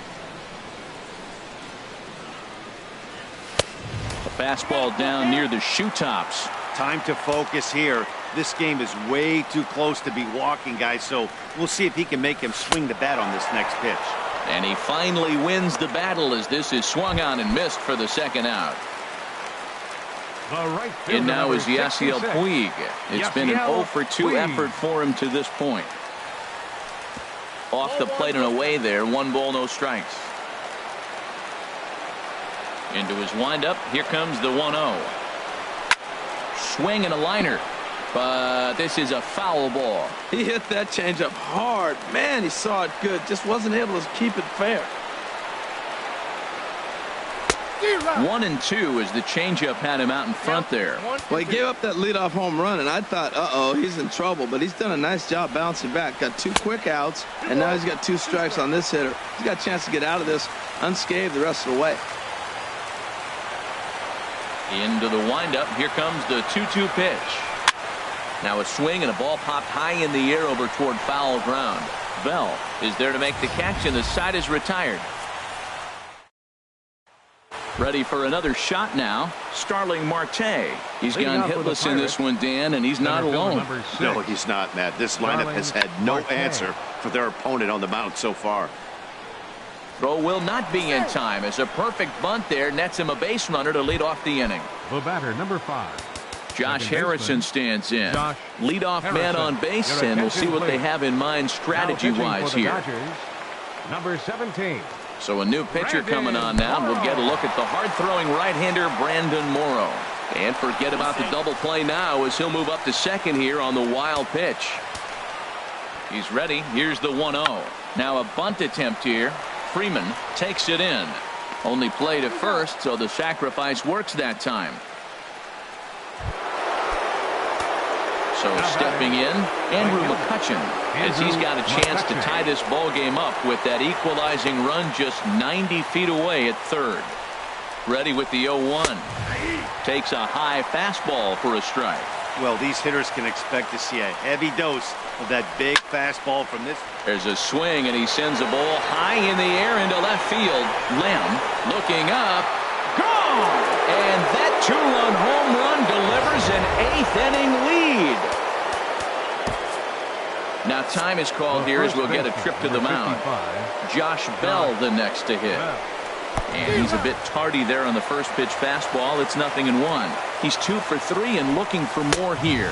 A fastball down near the shoe tops. Time to focus here. This game is way too close to be walking, guys, so we'll see if he can make him swing the bat on this next pitch. And he finally wins the battle as this is swung on and missed for the second out. And now is Yasiel Puig. It's been an 0 for 2 effort for him to this point. Off the plate and away there. 1 ball, no strikes. Into his windup. Here comes the 1-0. Swing and a liner. But this is a foul ball. He hit that changeup hard. Man, he saw it good. Just wasn't able to keep it fair. 1-2 as the changeup had him out in front there. Well, he gave up that leadoff home run, and I thought, uh-oh, he's in trouble. But he's done a nice job bouncing back. Got 2 quick outs, and now he's got 2 strikes on this hitter. He's got a chance to get out of this unscathed the rest of the way. Into the windup. Here comes the 2-2 pitch. Now a swing and a ball popped high in the air over toward foul ground. Bell is there to make the catch, and the side is retired. Ready for another shot now. Starling Marte. He's gone hitless in this one, Dan, and he's not alone. No, he's not, Matt. This lineup has had no answer for their opponent on the mound so far. Throw will not be in time as a perfect bunt there nets him a base runner to lead off the inning. The batter, number 5. Josh Harrison stands in. Leadoff man on base, and we'll see what they have in mind strategy-wise here. Dodgers, number 17. So a new pitcher coming on now. We'll get a look at the hard-throwing right-hander Brandon Morrow. And forget about the double play now as he'll move up to second here on the wild pitch. He's ready. Here's the 1-0. Now a bunt attempt here. Freeman takes it in. Only play to first, so the sacrifice works that time. So stepping in, Andrew McCutchen, as he's got a chance to tie this ball game up with that equalizing run just 90 feet away at third. Ready with the 0-1. Takes a high fastball for a strike. Well, these hitters can expect to see a heavy dose of that big fastball from this. There's a swing, and he sends a ball high in the air into left field. Lamb looking up. Gone! And that 2-run home run delivers an 8th inning lead. Now time is called here as we'll get a trip to the mound. Josh Bell the next to hit. And he's a bit tardy there on the first pitch fastball. It's 0-1. He's 2 for 3 and looking for more here.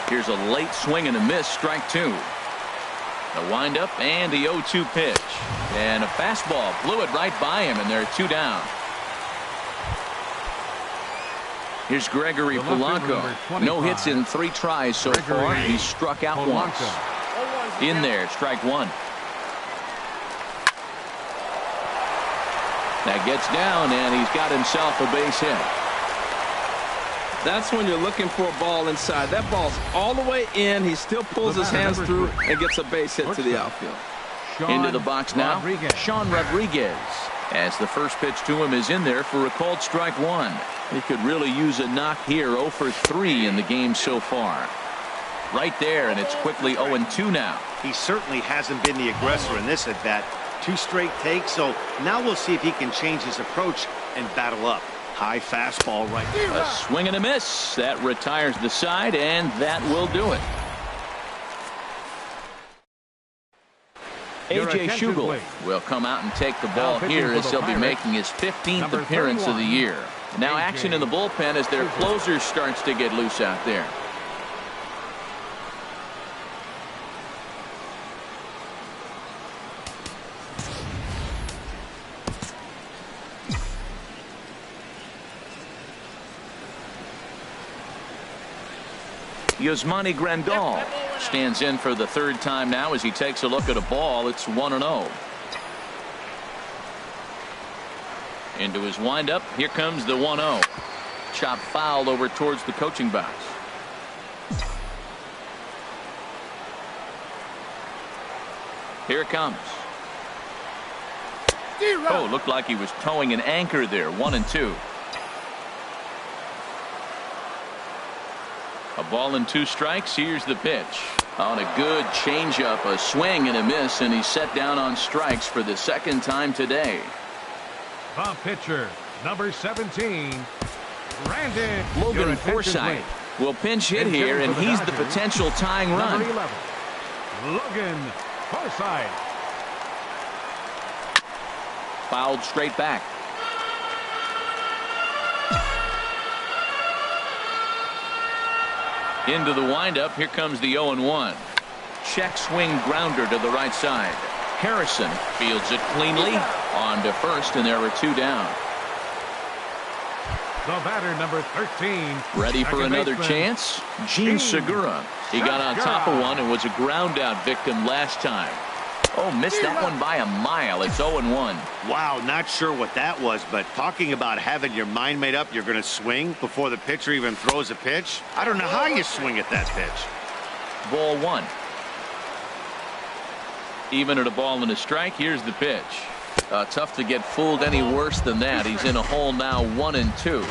Here's a late swing and a miss, strike 2. The windup and the 0-2 pitch. And a fastball blew it right by him, and they're 2 down. Here's Gregory Polanco. No hits in 3 tries so far. He's struck out once. In there, strike 1. That gets down, and he's got himself a base hit. That's when you're looking for a ball inside. That ball's all the way in. He still pulls his hands through and gets a base hit to the outfield. Into the box now, Sean Rodriguez. As the first pitch to him is in there for a called strike 1. He could really use a knock here. 0 for 3 in the game so far. Right there, and it's quickly 0-2 now. He certainly hasn't been the aggressor in this at bat. 2 straight takes, so now we'll see if he can change his approach and battle up. High fastball right there. A swing and a miss. That retires the side, and that will do it. A.J. Schugel will come out and take the ball here as he'll be making his 15th appearance of the year. Now action in the bullpen as their closer starts to get loose out there. Yasmani Grandal stands in for the 3rd time now as he takes a look at a ball. It's 1-0. Into his windup. Here comes the 1-0. Chop foul over towards the coaching box. Here it comes. Oh, looked like he was towing an anchor there. 1-2. A ball and 2 strikes. Here's the pitch. On a good changeup, a swing and a miss, and he's set down on strikes for the 2nd time today. The pitcher, number 17, Logan Forsythe will pinch hit here, and he's the potential tying run. Logan Forsythe. Fouled straight back. Into the windup. Here comes the 0-1. Check swing grounder to the right side. Harrison fields it cleanly on to first, and there are 2 down. The batter, number 13. Ready for another chance? Gene Segura. He got on top of one and was a ground out victim last time. Oh, missed that one by a mile. It's 0-1. Wow, not sure what that was, but talking about having your mind made up you're going to swing before the pitcher even throws a pitch. I don't know how you swing at that pitch. Ball 1. Even at a ball and a strike. Here's the pitch. Tough to get fooled any worse than that. He's in a hole now, 1-2.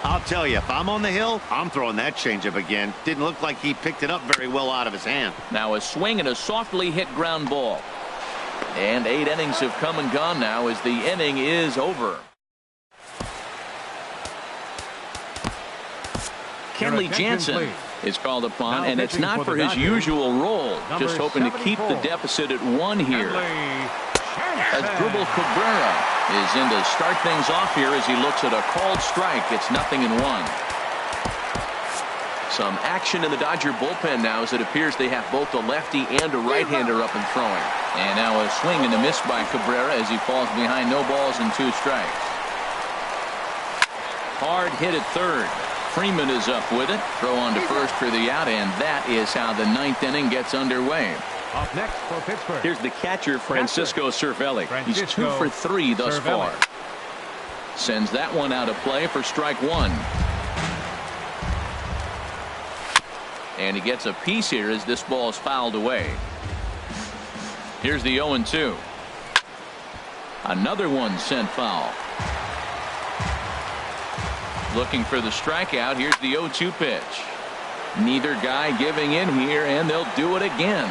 I'll tell you, if I'm on the hill, I'm throwing that changeup again. Didn't look like he picked it up very well out of his hand. Now a swing and a softly hit ground ball. And 8 innings have come and gone now as the inning is over. Kenley Jansen is called upon, and it's not for his usual role. Just hoping to keep the deficit at 1 here. As Drupal Cabrera is in to start things off here as he looks at a called strike. It's 0-1. Some action in the Dodger bullpen now as it appears they have both a lefty and a right-hander up and throwing. And now a swing and a miss by Cabrera as he falls behind, no balls and 2 strikes. Hard hit at third. Freeman is up with it. Throw on to first for the out, and that is how the 9th inning gets underway. Up next for Pittsburgh. Here's the catcher, Francisco Cervelli. He's 2 for 3 thus far. Sends that one out of play for strike 1. And he gets a piece here as this ball is fouled away. Here's the 0-2. Another one sent foul. Looking for the strikeout. Here's the 0-2 pitch. Neither guy giving in here, and they'll do it again.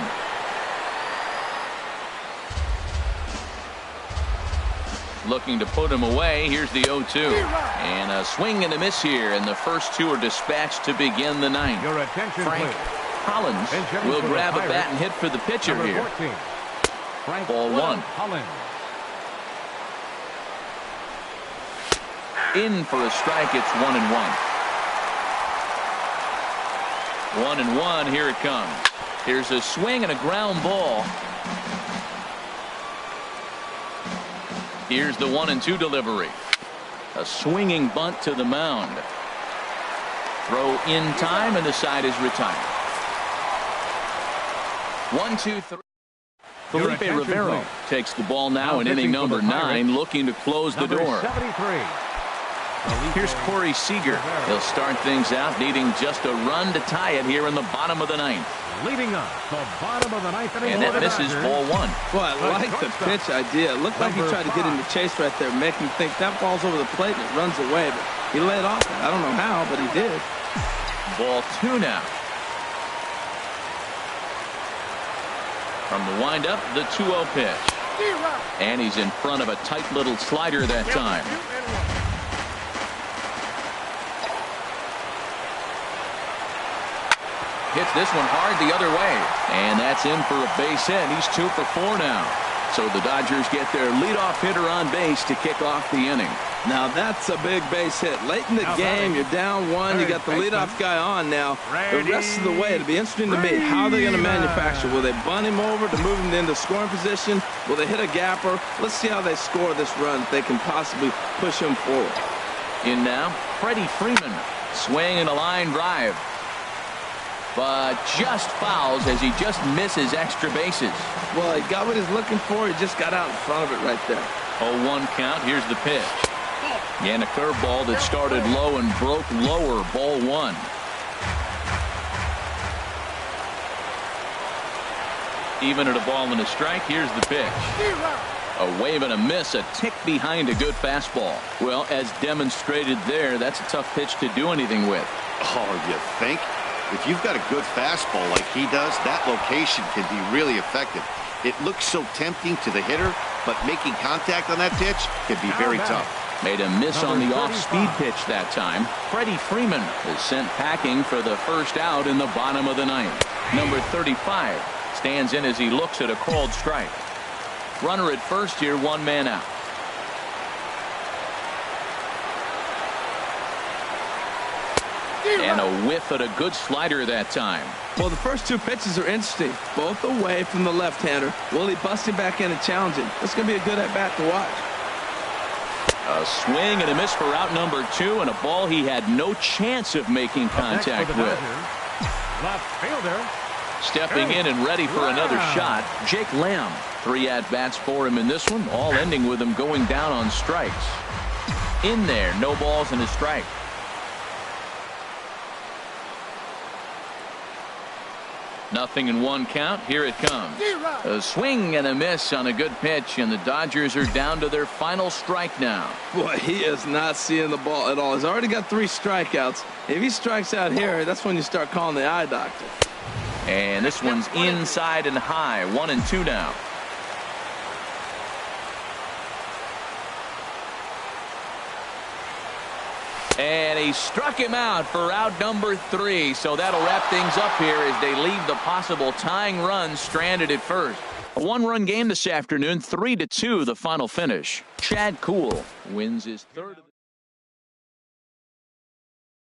Looking to put him away. Here's the 0-2. And a swing and a miss here, and the first 2 are dispatched to begin the 9th. Your attention, Frank please. Collins will grab a bat and hit for the pitcher Number here. 14. Frank Ball 1. Collins. In for a strike. It's 1-1. 1-1. Here it comes. Here's a swing and a ground ball. Here's the 1-2 delivery. A swinging bunt to the mound. Throw in time, and the side is retired. 1-2-3. Felipe Rivero takes the ball now in inning number 9, looking to close the door. 73. Here's Corey Seager. He'll start things out, needing just a run to tie it here in the bottom of the 9th. Leading up the bottom of the 9th inning. And that misses ball 1. Boy, I like the pitch idea. It looked like he tried to get in the chase right there, make him think that ball's over the plate and it runs away. But he let off it. I don't know how, but he did. Ball 2 now. From the windup, the 2-0 pitch. And he's in front of a tight little slider that time. Hits this one hard the other way. And that's in for a base hit. He's 2 for 4 now. So the Dodgers get their leadoff hitter on base to kick off the inning. Now that's a big base hit. Late in the game, you're down 1. You got the leadoff guy on now. The rest of the way, it'll be interesting to me. How are they going to manufacture? Will they bunt him over to move him into scoring position? Will they hit a gapper? Let's see how they score this run if they can possibly push him forward. In now, Freddie Freeman. Swing and a line drive. But just fouls as he just misses extra bases. Well, he got what he's looking for. He just got out in front of it right there. 0-1 count. Here's the pitch. And a curveball that started low and broke lower. Ball 1. Even at a ball and a strike. Here's the pitch. A wave and a miss. A tick behind a good fastball. Well, as demonstrated there, that's a tough pitch to do anything with. Oh, you think? If you've got a good fastball like he does, that location can be really effective. It looks so tempting to the hitter, but making contact on that pitch can be very tough. Made a miss on the off-speed pitch that time. Freddie Freeman is sent packing for the first out in the bottom of the ninth. Number 35 stands in as he looks at a called strike. Runner at first here, one man out. And a whiff at a good slider that time. Well, the first two pitches are interesting, both away from the left-hander. Will he bust him back in and challenge him? It's going to be a good at-bat to watch. A swing and a miss for out number 2, and a ball he had no chance of making contact with. Left fielder. Stepping in and ready for another shot, Jake Lamb. 3 at-bats for him in this one, all ending with him going down on strikes. In there, no balls and a strike. Nothing in one count. Here it comes. A swing and a miss on a good pitch, and the Dodgers are down to their final strike now. Boy, he is not seeing the ball at all. He's already got 3 strikeouts. If he strikes out here, that's when you start calling the eye doctor. And this one's inside and high. 1-2 now. And he struck him out for out number 3. So that'll wrap things up here as they leave the possible tying run stranded at first. A 1-run game this afternoon, 3-2 the final finish. Chad Kuhl wins his 3rd of the